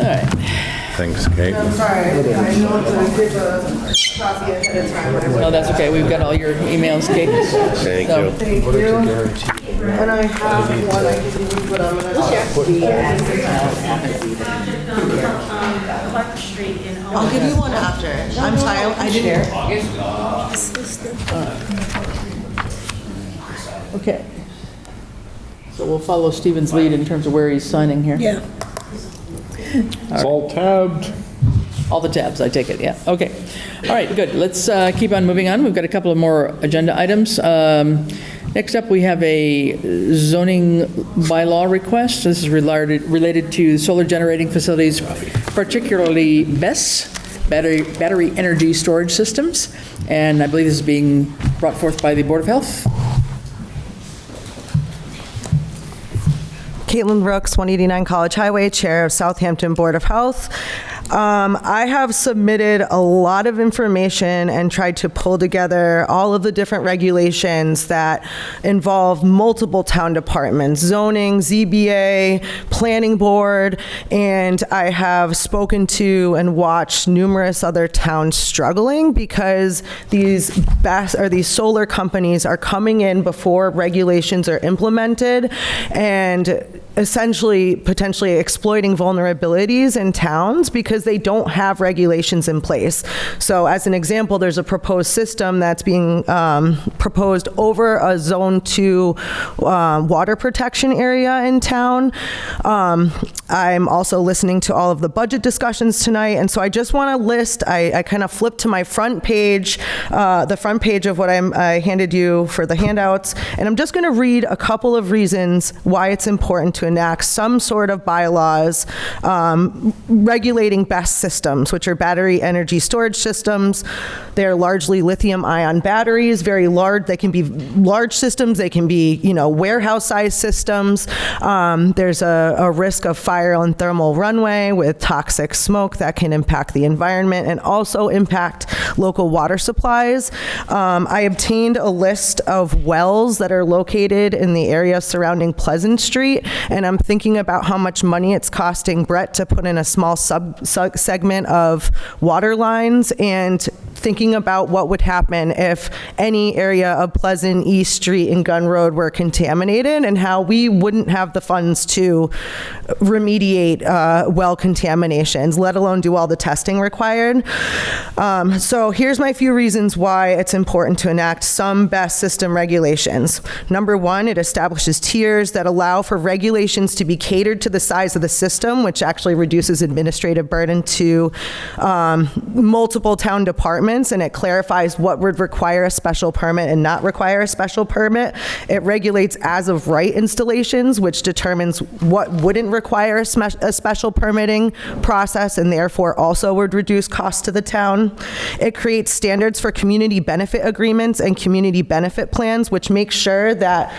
right. Thanks, Kate. Sorry, I know to give a copy ahead of time. No, that's okay. We've got all your emails, Kate. Thank So- you. Thank you. And I have one I can give you, but I'm I'll give you one after. I'm sorry, I didn't. Okay. So we'll follow Stephen's lead in terms of where he's signing here. Yeah. It's all tabbed. All the tabs, I take it, yeah. Okay. All right, good. Let's keep on moving on. We've got a couple of more agenda items. Next up, we have a zoning bylaw request. This is related to solar generating facilities, particularly BESS, battery energy storage systems. And I believe this is being brought forth by the Board of Health. Caitlin Brooks, 189 College Highway, Chair of Southampton Board of Health. I have submitted a lot of information and tried to pull together all of the different regulations that involve multiple town departments, zoning, ZBA, planning board, and I have spoken to and watched numerous other towns struggling because these solar companies are coming in before regulations are implemented and essentially potentially exploiting vulnerabilities in towns because they don't have regulations in place. So as an example, there's a proposed system that's being proposed over a Zone 2 water protection area in town. I'm also listening to all of the budget discussions tonight, and so I just want to list, I kind of flipped to my front page, the front page of what I handed you for the handouts, and I'm just going to read a couple of reasons why it's important to enact some sort of bylaws regulating BESS systems, which are battery energy storage systems. They're largely lithium-ion batteries, very large. They can be large systems. They can be, warehouse-sized systems. There's a risk of fire and thermal runaway with toxic smoke that can impact the environment and also impact local water supplies. I obtained a list of wells that are located in the area surrounding Pleasant Street, and I'm thinking about how much money it's costing Brett to put in a small segment of water lines and thinking about what would happen if any area of Pleasant, East Street, and Gun Road were contaminated and how we wouldn't have the funds to remediate well contaminations, let alone do all the testing required. So here's my few reasons why it's important to enact some BESS system regulations. Number one, it establishes tiers that allow for regulations to be catered to the size of the system, which actually reduces administrative burden to multiple town departments, and it clarifies what would require a special permit and not require a special permit. It regulates as of right installations, which determines what wouldn't require a special permitting process and therefore also would reduce costs to the town. It creates standards for community benefit agreements and community benefit plans, which make sure that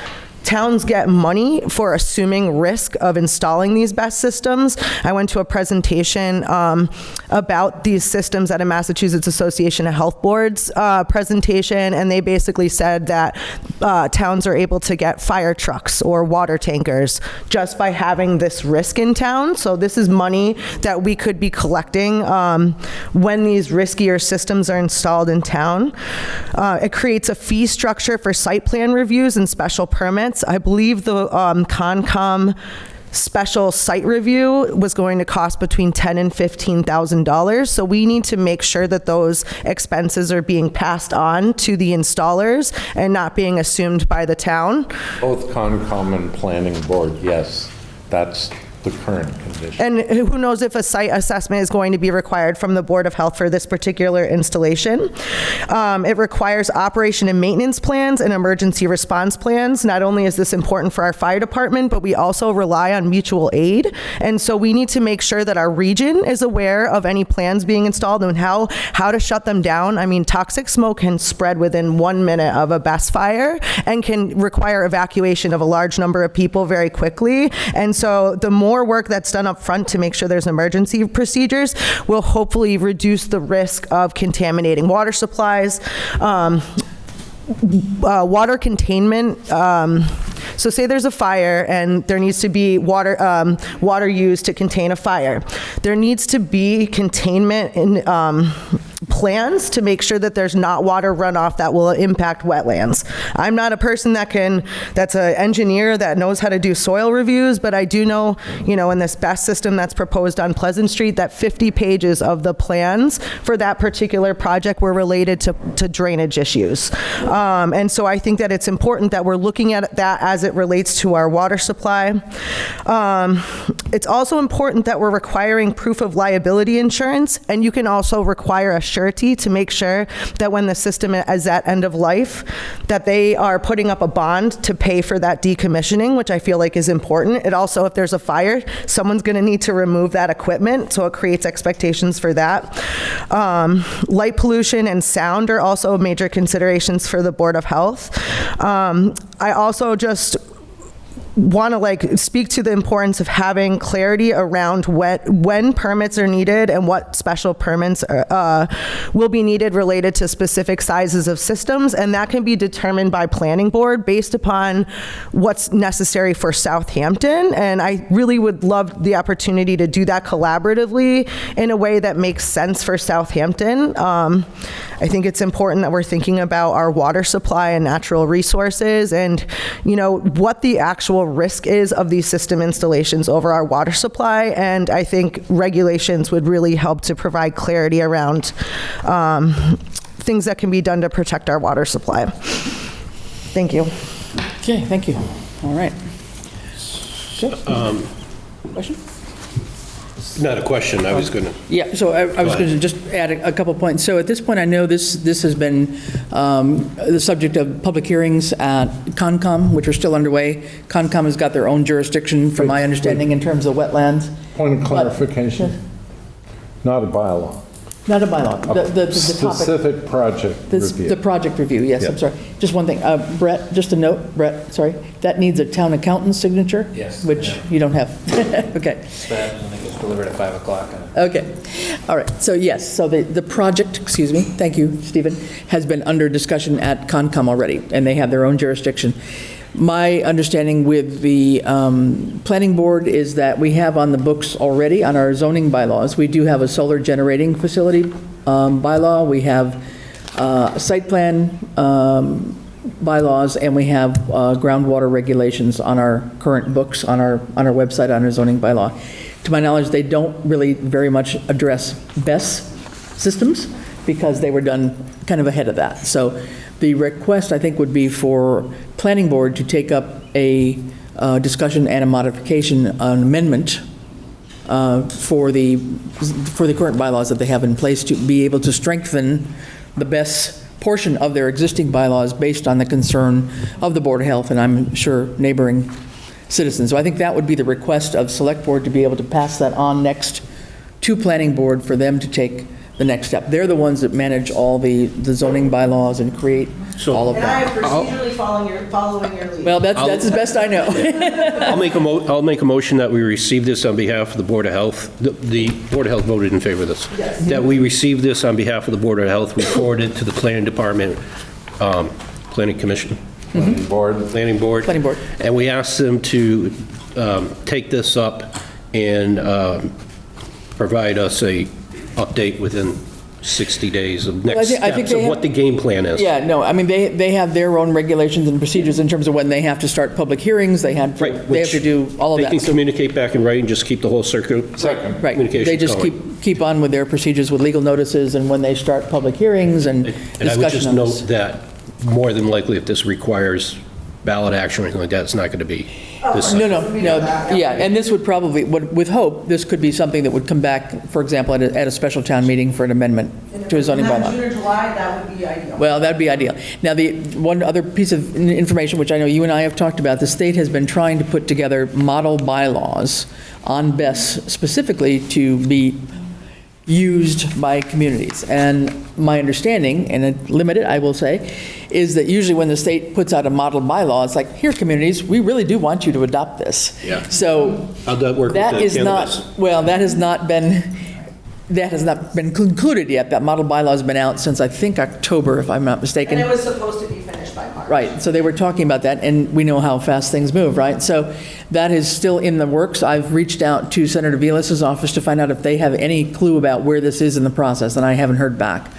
towns get money for assuming risk of installing these BESS systems. I went to a presentation about these systems at a Massachusetts Association of Health Boards presentation, and they basically said that towns are able to get fire trucks or water tankers just by having this risk in town. So this is money that we could be collecting when these riskier systems are installed in town. It creates a fee structure for site plan reviews and special permits. I believe the Concom special site review was going to cost between $10,000 and $15,000. So we need to make sure that those expenses are being passed on to the installers and not being assumed by the town. Both Concom and Planning Board, yes. That's the current condition. And who knows if a site assessment is going to be required from the Board of Health for this particular installation. It requires operation and maintenance plans and emergency response plans. Not only is this important for our fire department, but we also rely on mutual aid. And so we need to make sure that our region is aware of any plans being installed and how to shut them down. I mean, toxic smoke can spread within 1 minute of a best fire and can require evacuation of a large number of people very quickly. And so the more work that's done up front to make sure there's emergency procedures will hopefully reduce the risk of contaminating water supplies. Water containment. So say there's a fire and there needs to be water used to contain a fire. There needs to be containment in plans to make sure that there's not water runoff that will impact wetlands. I'm not a person that's an engineer that knows how to do soil reviews, but I do know, in this BESS system that's proposed on Pleasant Street, that 50 pages of the plans for that particular project were related to drainage issues. And so I think that it's important that we're looking at that as it relates to our water supply. It's also important that we're requiring proof of liability insurance, and you can also require a surety to make sure that when the system is at end of life, that they are putting up a bond to pay for that decommissioning, which I feel like is important. It also, if there's a fire, someone's going to need to remove that equipment, so it creates expectations for that. Light pollution and sound are also major considerations for the Board of Health. I also just want to speak to the importance of having clarity around when permits are needed and what special permits will be needed related to specific sizes of systems, and that can be determined by planning board based upon what's necessary for Southampton. And I really would love the opportunity to do that collaboratively in a way that makes sense for Southampton. I think it's important that we're thinking about our water supply and natural resources and what the actual risk is of these system installations over our water supply. And I think regulations would really help to provide clarity around things that can be done to protect our water supply. Thank you. Okay, thank you. All right. Question? Not a question, I was going to... Yeah, so I was going to just add a couple points. So at this point, I know this has been the subject of public hearings at Concom, which are still underway. Concom has got their own jurisdiction, from my understanding, in terms of wetlands. Point of clarification, not a bylaw. Not a bylaw. The specific topic, project review. The project review, yes, Yeah. I'm sorry. Just one thing, Brett, just a note, Brett, sorry, that needs a town accountant's signature? Yes. Which you don't have. Okay. I think it's delivered at 5 o'clock. Okay, all right, so yes, so the project, excuse me, thank you, Stephen, has been under discussion at Concom already, and they have their own jurisdiction. My understanding with the planning board is that we have on the books already, on our zoning bylaws, we do have a solar generating facility bylaw, we have site plan bylaws, and we have groundwater regulations on our current books, on our website, on our zoning bylaw. To my knowledge, they don't really very much address BESS systems because they were done kind of ahead of that. So the request, I think, would be for planning board to take up a discussion and a modification, an amendment for the current bylaws that they have in place to be able to strengthen the BESS portion of their existing bylaws based on the concern of the Board of Health and I'm sure neighboring citizens. So I think that would be the request of Select Board to be able to pass that on next to Planning Board for them to take the next step. They're the ones that manage all the zoning bylaws and create all of And that. I am procedurally following your lead. Well, that's as best I know. I'll make a motion that we receive this on behalf of the Board of Health. The Board of Health voted in favor of this. Yes. That we receive this on behalf of the Board of Health, we forward it to the Planning Department, Planning Commission. Planning board. Planning Board. Planning Board. And we asked them to take this up and provide us a update within 60 days of next steps of what the game plan is. Yeah, no, I mean, they have their own regulations and procedures in terms of when they have to start public hearings, they have to do all of that. They can communicate back and write and just keep the whole circuit communication They just going. keep on with their procedures with legal notices and when they start public hearings and And I would discussion just on note this. that more than likely if this requires ballot action or anything like that. It's not going to be this. No, yeah, and this would probably, with hope, this could be something that would come back, for example, at a special town meeting for an amendment to a zoning bylaw. June or July, that would be ideal. Well, that'd be ideal. Now, the one other piece of information, which I know you and I have talked about, the state has been trying to put together model bylaws on BES specifically to be used by communities. And my understanding, and limited, I will say, is that usually when the state puts out a model bylaw, it's like, here, communities, we really do want you to adopt this. Yeah. So How'd that work that with the is cannabis? not, well, that has not been concluded yet. That model bylaw has been out since, I think, October, if I'm not mistaken. And it was supposed to be finished by March. Right, so they were talking about that, and we know how fast things move, right? So that is still in the works. I've reached out to Senator Vilas's office to find out if they have any clue about where this is in the process, and I haven't heard back.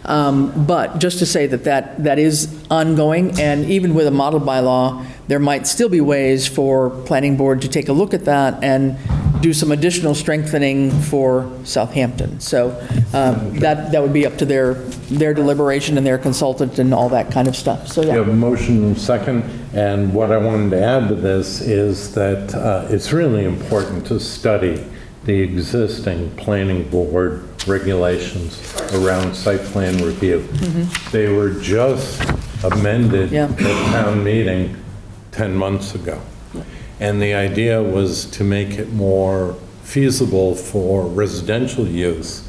But just to say that is ongoing, and even with a model bylaw, there might still be ways for planning board to take a look at that and do some additional strengthening for Southampton. So that would be up to their deliberation and their consultant and all that kind of stuff. So yeah. You have a motion and second, and what I wanted to add to this is that it's really important to study the existing planning board regulations around site plan review. They were just amended at town meeting 10 months ago. And the idea was to make it more feasible for residential use,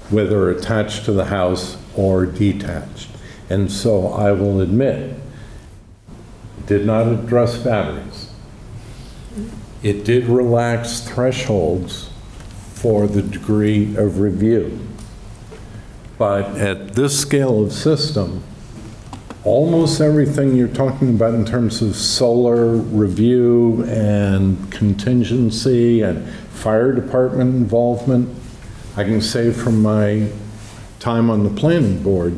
whether attached to the house or detached. And so I will admit, did not address batteries. It did relax thresholds for the degree of review. But at this scale of system, almost everything you're talking about in terms of solar review and contingency and fire department involvement, I can say from my time on the planning board,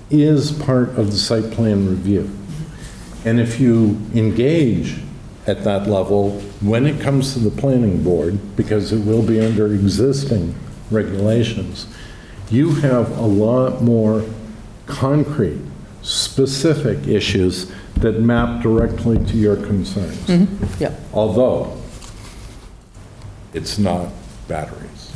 is part of the site plan review. And if you engage at that level, when it comes to the planning board, because it will be under existing regulations, you have a lot more concrete, specific issues that map directly to your concerns. Yeah. Although it's not batteries.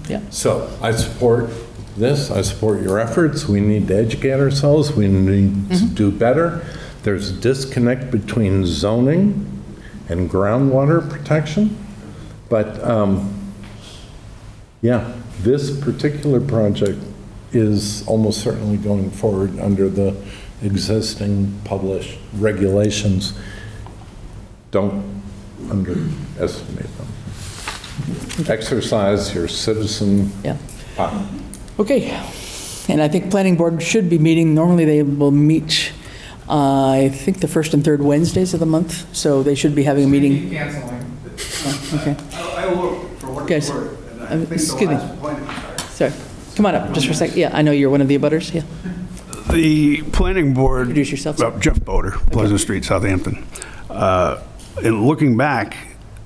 Yeah. So I support this. I support your efforts. We need to educate ourselves. We need to do better. There's a disconnect between zoning and groundwater protection. But yeah, this particular project is almost certainly going forward under the existing published regulations. Don't underestimate them. Exercise your citizen power. Okay, and I think planning board should be meeting, normally they will meet, I think the first and third Wednesdays of the month, so they should be having a meeting. Canceling. Okay. I will for what Guys, it's worth. And I think the excuse me. last point- Sorry, come on up just for a second. Yeah, I know you're one of the abutters, yeah. The planning board. Introduce yourself. Jeff Boder, Pleasant Street, Southampton. In looking back,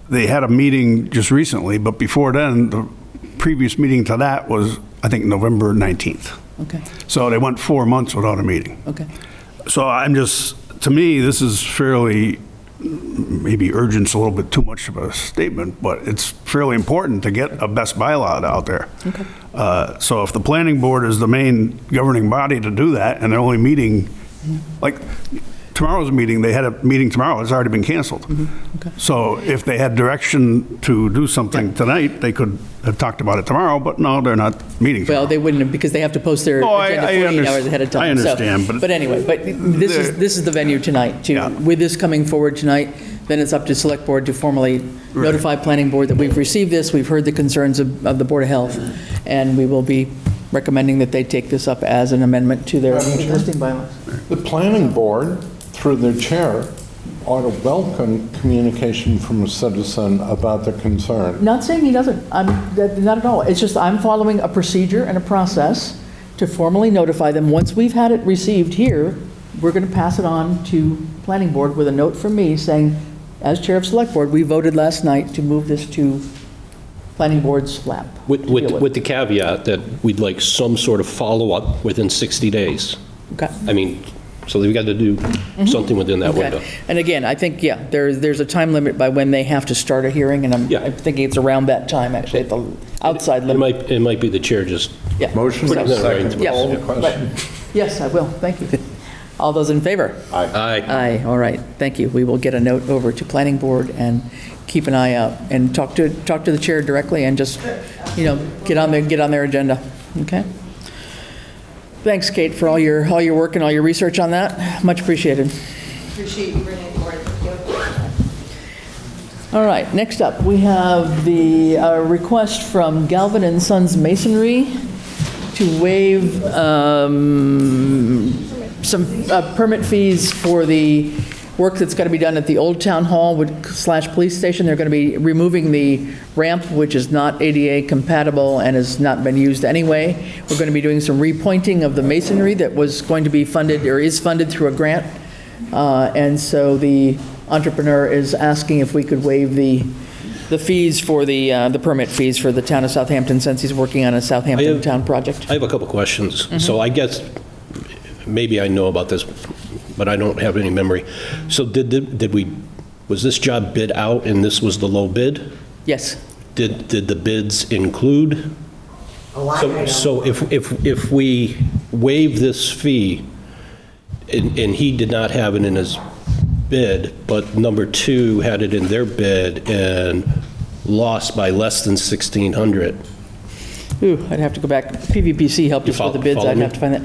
they had a meeting just recently, but before then, the previous meeting to that was, I think, November 19th. Okay. So they went 4 months without a meeting. Okay. So I'm just, to me, this is fairly, maybe urgent's a little bit too much of a statement, but it's fairly important to get a best bylaw out there. Okay. So if the planning board is the main governing body to do that, and they're only meeting, like tomorrow's meeting, they had a meeting tomorrow, it's already been canceled. Okay. So if they had direction to do something tonight, they could have talked about it tomorrow, but no, they're not meeting tomorrow. Well, they wouldn't have, because they have to post their agenda 48 hours ahead of time. I understand, So, but anyway, this is the venue tonight, with this coming forward tonight, then it's up to select board to formally notify planning board that we've received this, we've heard the concerns of the Board of Health, and we will be recommending that they take this up as an amendment to their existing bylaws. The planning board, through their chair, ought to welcome communication from a citizen about their concern. Not saying he doesn't, not at all. It's just I'm following a procedure and a process to formally notify them. Once we've had it received here, we're going to pass it on to planning board with a note from me saying, as chair of select board, we voted last night to move this to planning board's lap. With the caveat that we'd like some sort of follow-up within 60 days. Okay. I mean, So they've got to do something within that Okay. window. And again, I think, yeah, there's a time limit by when they have to start a hearing, and I'm thinking it's around that time, actually, at the outside limit. It might be the chair just Yeah. Motion putting that right into Yeah. All the question. Right. Yes, I will, thank you. All those in favor? Aye. Aye, all right, thank you. We will get a note over to planning board and keep an eye out, and talk to the chair directly, and just, get on their agenda, okay? Thanks, Kate, for all your work and all your research on that. Much appreciated. Appreciate you bringing it forward. Thank you. All right, next up, we have the request from Galvin and Sons Masonry to waive some permit fees for the work that's got to be done at the Old Town Hall / police station. They're going to be removing the ramp, which is not ADA compatible and has not been used anyway. We're going to be doing some repointing of the masonry that was going to be funded, or is funded through a grant. And so the entrepreneur is asking if we could waive the fees for the permit fees for the town of Southampton, since he's working on a Southampton town project. I have a couple questions. So I guess, maybe I know about this, but I don't have any memory. So was this job bid out and this was the low bid? Yes. Did the bids include? So if we waive this fee, and he did not have it in his bid, but number two had it in their bid and lost by less than 1,600. Ooh, I'd have to go back. PVPC helped us with the bids. I'd have to find that.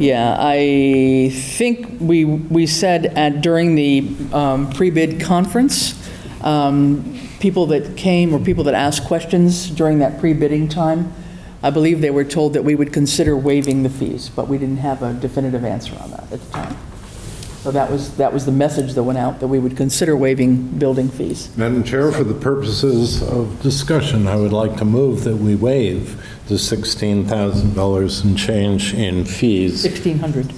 Yeah, I think we said during the pre-bid conference, people that came or people that asked questions during that pre-bidding time, I believe they were told that we would consider waiving the fees, but we didn't have a definitive answer on that at the time. So that was the message that went out, that we would consider waiving building fees. Madam Chair, for the purposes of discussion, I would like to move that we waive the $16,000 and change in fees. 1,600.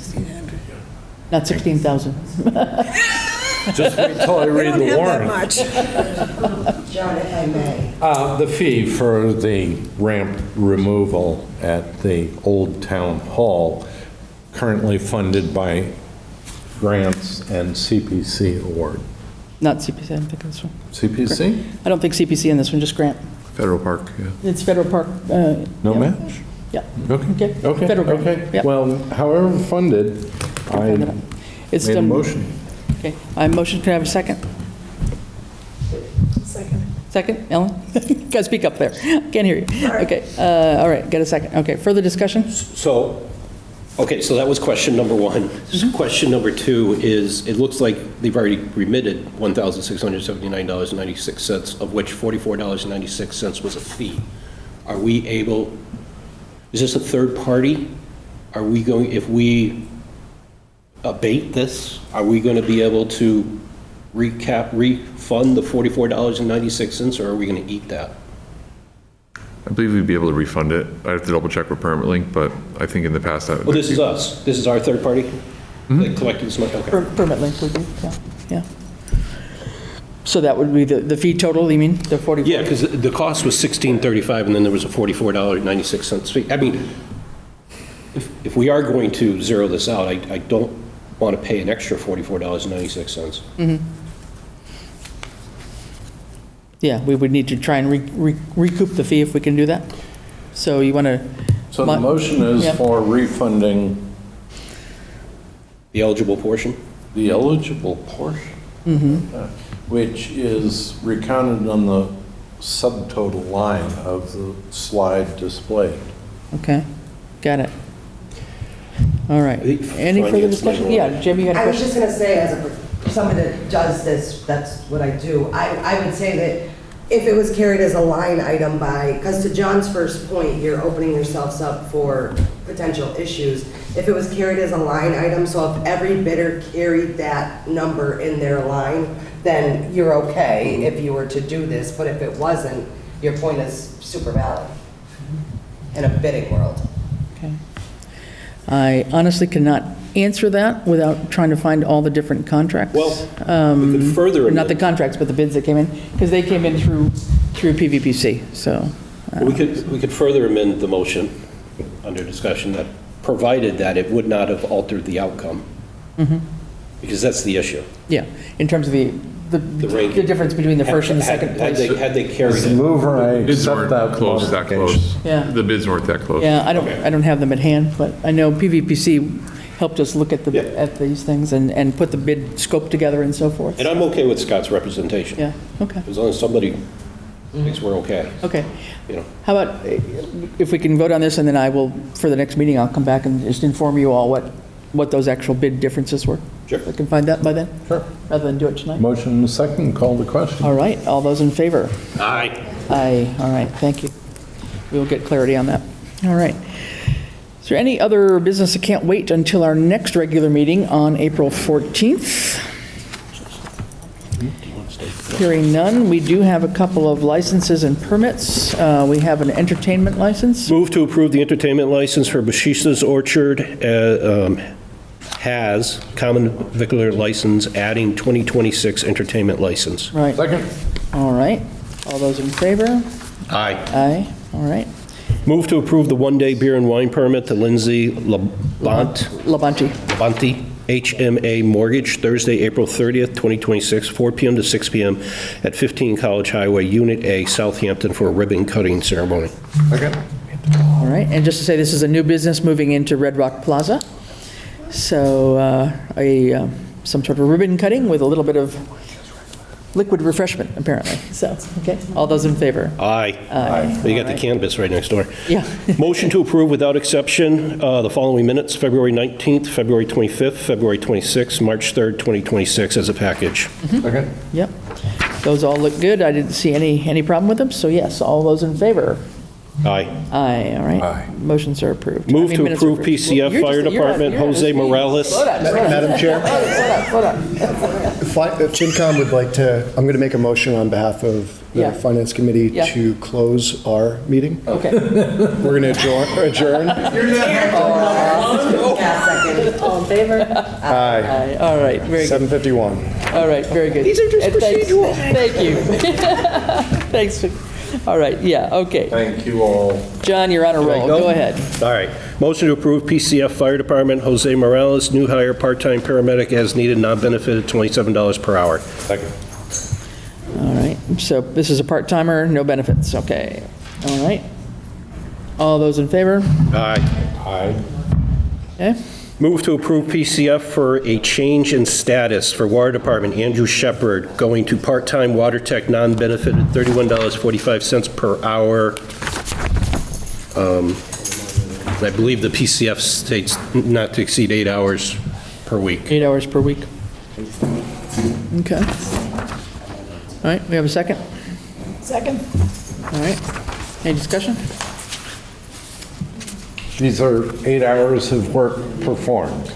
Not 16,000. Just wait till I read the warrant. John, if I may. The fee for the ramp removal at the Old Town Hall, currently funded by grants and CPC award. Not CPC, I don't think this one. CPC? I don't think CPC in this one, just grant. Federal Park, yeah. It's Federal Park. No match? Yeah. Okay. Okay. Federal grant. Okay. Yep. Well, however funded, I It's made a done. motion. Okay, I motion, can I have a second? Second. Second, Ellen? Gotta speak up there, can't hear you. Okay, all right, get a second. Okay, further discussion? So that was question number one. Question number two is, it looks like they've already remitted $1,679.96, of which $44.96 was a fee. Are we able, is this a third party? Are we going, if we abate this, are we going to be able to refund the $44.96, or are we going to eat that? I believe we'd be able to refund it. I have to double check with PermitLink, but I think in the past that. Well, this is us. This is our third party that collected this money? Okay. Permit link would be, yeah. So that would be the fee total, you mean, the 44? Yeah, because the cost was $16.35, and then there was a $44.96 fee. I mean, if we are going to zero this out, I don't want to pay an extra $44.96. Mm-hmm. Yeah, we would need to try and recoup the fee if we can do that. So you want to... So the motion is for refunding... The eligible portion? The eligible portion, which is recounted on the subtotal line of the slide displayed. Okay, got it. All right. Any further discussion? Yeah, Jim, you had a I was question? just going to say, as somebody that does this, that's what I do. I would say that if it was carried as a line item because to John's first point, you're opening yourselves up for potential issues. If it was carried as a line item, so if every bidder carried that number in their line, then you're okay if you were to do this. But if it wasn't, your point is super valid in a bidding world. Okay. I honestly cannot answer that without trying to find all the different contracts. Well, we could further... Not the contracts, but the bids that came in, because they came in through PVPC, so... We could further amend the motion under discussion that provided that it would not have altered the outcome Because that's the issue. Yeah, in terms of the difference between the first and the second place. Had they carried As it. mover, I Bids accept weren't that close that close. modification. Yeah. The bids weren't that close. Yeah, I don't have them at hand, but I know PVPC helped us look at at these things and put the bid scope together and so forth. And I'm okay with Scott's representation. Yeah, okay. As long as somebody thinks we're okay. Okay. You know. How about if we can vote on this, and then I will, for the next meeting, I'll come back and just inform you all what those actual bid differences were? Sure. I can find that by then? Sure. Rather than do it tonight? Motion and a second, call the question. All right, all those in favor? Aye. Aye, all right, thank you. We will get clarity on that. All right. Is there any other business that can't wait until our next regular meeting on April 14th? Hearing none, we do have a couple of licenses and permits. We have an entertainment license. Move to approve the entertainment license for Bashisha's Orchard, has common vicular license, adding 2026 entertainment license. Right. Second. All right, all those in favor? Aye. Aye, all right. Move to approve the one-day beer and wine permit to Lindsay Labonte, HMA Mortgage, Thursday, April 30th, 2026, 4 p.m. to 6 p.m. at 15 College Highway, Unit A, Southampton, for a ribbon cutting ceremony. Second. All right, and just to say, this is a new business moving into Red Rock Plaza. So some sort of ribbon cutting with a little bit of liquid refreshment, apparently. So, okay, all those in favor? Aye. Aye. You got the cannabis right next door. Yeah. Motion to approve without exception the following minutes: February 19th, February 25th, February 26th, March 3rd, 2026 as a package. Second. Yep. Those all look good. I didn't see any problem with them, so yes, all those in favor? Aye. Aye, all right. Aye. Motions are approved. Move to minutes are approve approved. PCF You're Fire just- you're Department, not- you're Jose not- Morales. Slow down, slow down. Madam Chair? Hold on. FinCom would like to, I'm going to make a motion on behalf of the Yeah. Finance Committee Yeah. to close our meeting. Okay. We're going to adjourn. All in favor? Aye. Aye, all right, very good. 7:51. All right, very good. These are just procedural. Thank you. Thanks. All right, yeah, okay. Thank you all. John, you're on a roll. Go ahead. All right. Motion to approve PCF Fire Department, Jose Morales, new hire, part-time paramedic as needed, non-benefited, $27 per hour. Second. All right, so this is a part-timer, no benefits, okay. All right. All those in favor? Aye. Aye. Okay. Move to approve PCF for a change in status for Water Department, Andrew Shepard, going to part-time water tech, non-benefited, $31.45 per hour. I believe the PCF states not to exceed 8 hours per week. 8 hours per week. Okay. All right, we have a second? Second. All right. Any discussion? These are 8 hours of work performed.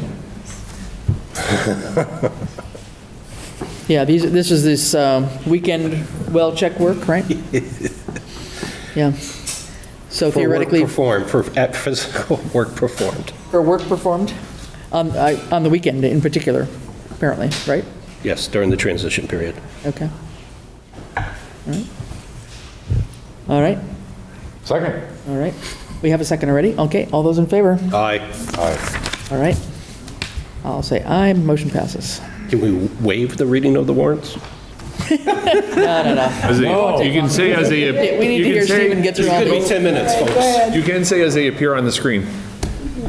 Yeah, this is this weekend well check work, right? Yeah. So theoretically. For physical work performed. For work performed on the weekend in particular, apparently, right? Yes, during the transition period. Okay. All right. All right. Second. All right. We have a second already. Okay, all those in favor? Aye. Aye. All right. I'll say aye. Motion passes. Can we waive the reading of the warrants? No. You can say as they. We need to hear Stephen get through all It's going to be this. 10 minutes, folks. You can say as they appear on the screen.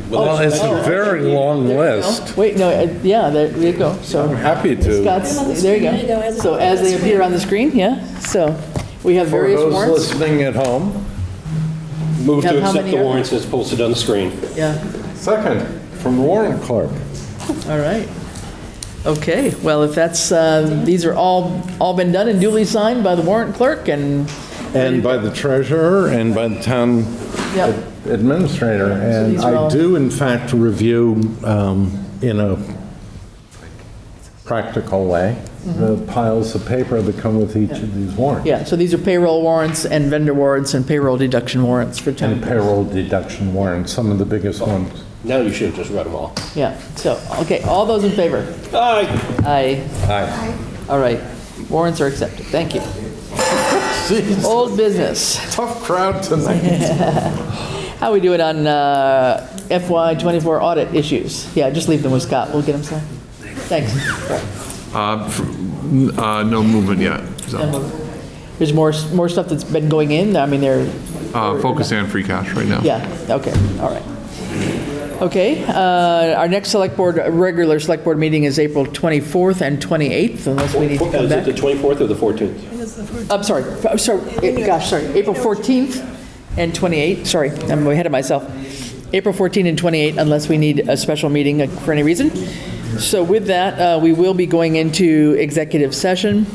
Well, it's a very long list. Wait, no, yeah, there you go. So I'm happy to. Scott's, there you go. So as they appear on the screen, yeah. So we have For various those warrants. listening at home, Move Have to how accept many the are warrants as posted on the screen. Yeah. second, from the warrant clerk. All right. Okay, well, if that's, these are all been done and duly signed by the warrant clerk and And by the treasurer and by the town Yep. administrator. And these are all- I do, in fact, review in a practical way the piles of paper that come with each of these warrants. Yeah, so these are payroll warrants and vendor warrants and payroll deduction warrants for town. And payroll deduction warrants, some of the biggest ones. Now you should have just read them all. Yeah, so, okay, all those in favor? Aye. Aye. Aye. All right, warrants are accepted, thank you. Old business. Tough crowd tonight. How we doing on FY '24 audit issues? Yeah, just leave them with Scott, we'll get them signed. Thanks. No movement yet. So, There's more stuff that's been going in? I mean, they're... focusing on free cash right now. Yeah, okay, all right. Okay, our next regular select board meeting is April 24th and 28th, unless we need to come back. Is it the 24th or the 14th? I'm sorry, April 14th and 28th, sorry, I'm ahead of myself. April 14th and 28th, unless we need a special meeting for any reason. So with that, we will be going into executive session.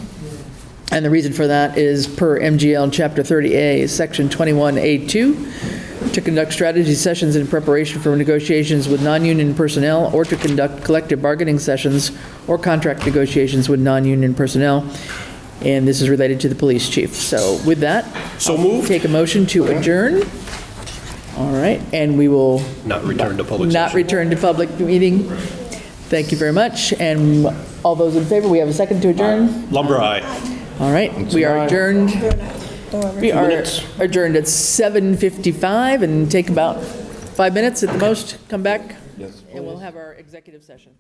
And the reason for that is per MGL Chapter 30A, Section 21A2, to conduct strategy sessions in preparation for negotiations with non-union personnel or to conduct collective bargaining sessions or contract negotiations with non-union personnel. And this is related to the police chief. So with that, moved. Take a motion to adjourn. All right, and we will Not return to public not session. return to public meeting. Thank you very much. And all those in favor, we have a second to adjourn? Lumber aye. All right, we are adjourned. We are adjourned at 7:55 and take about 5 minutes at the most, come back, and we'll have our executive session.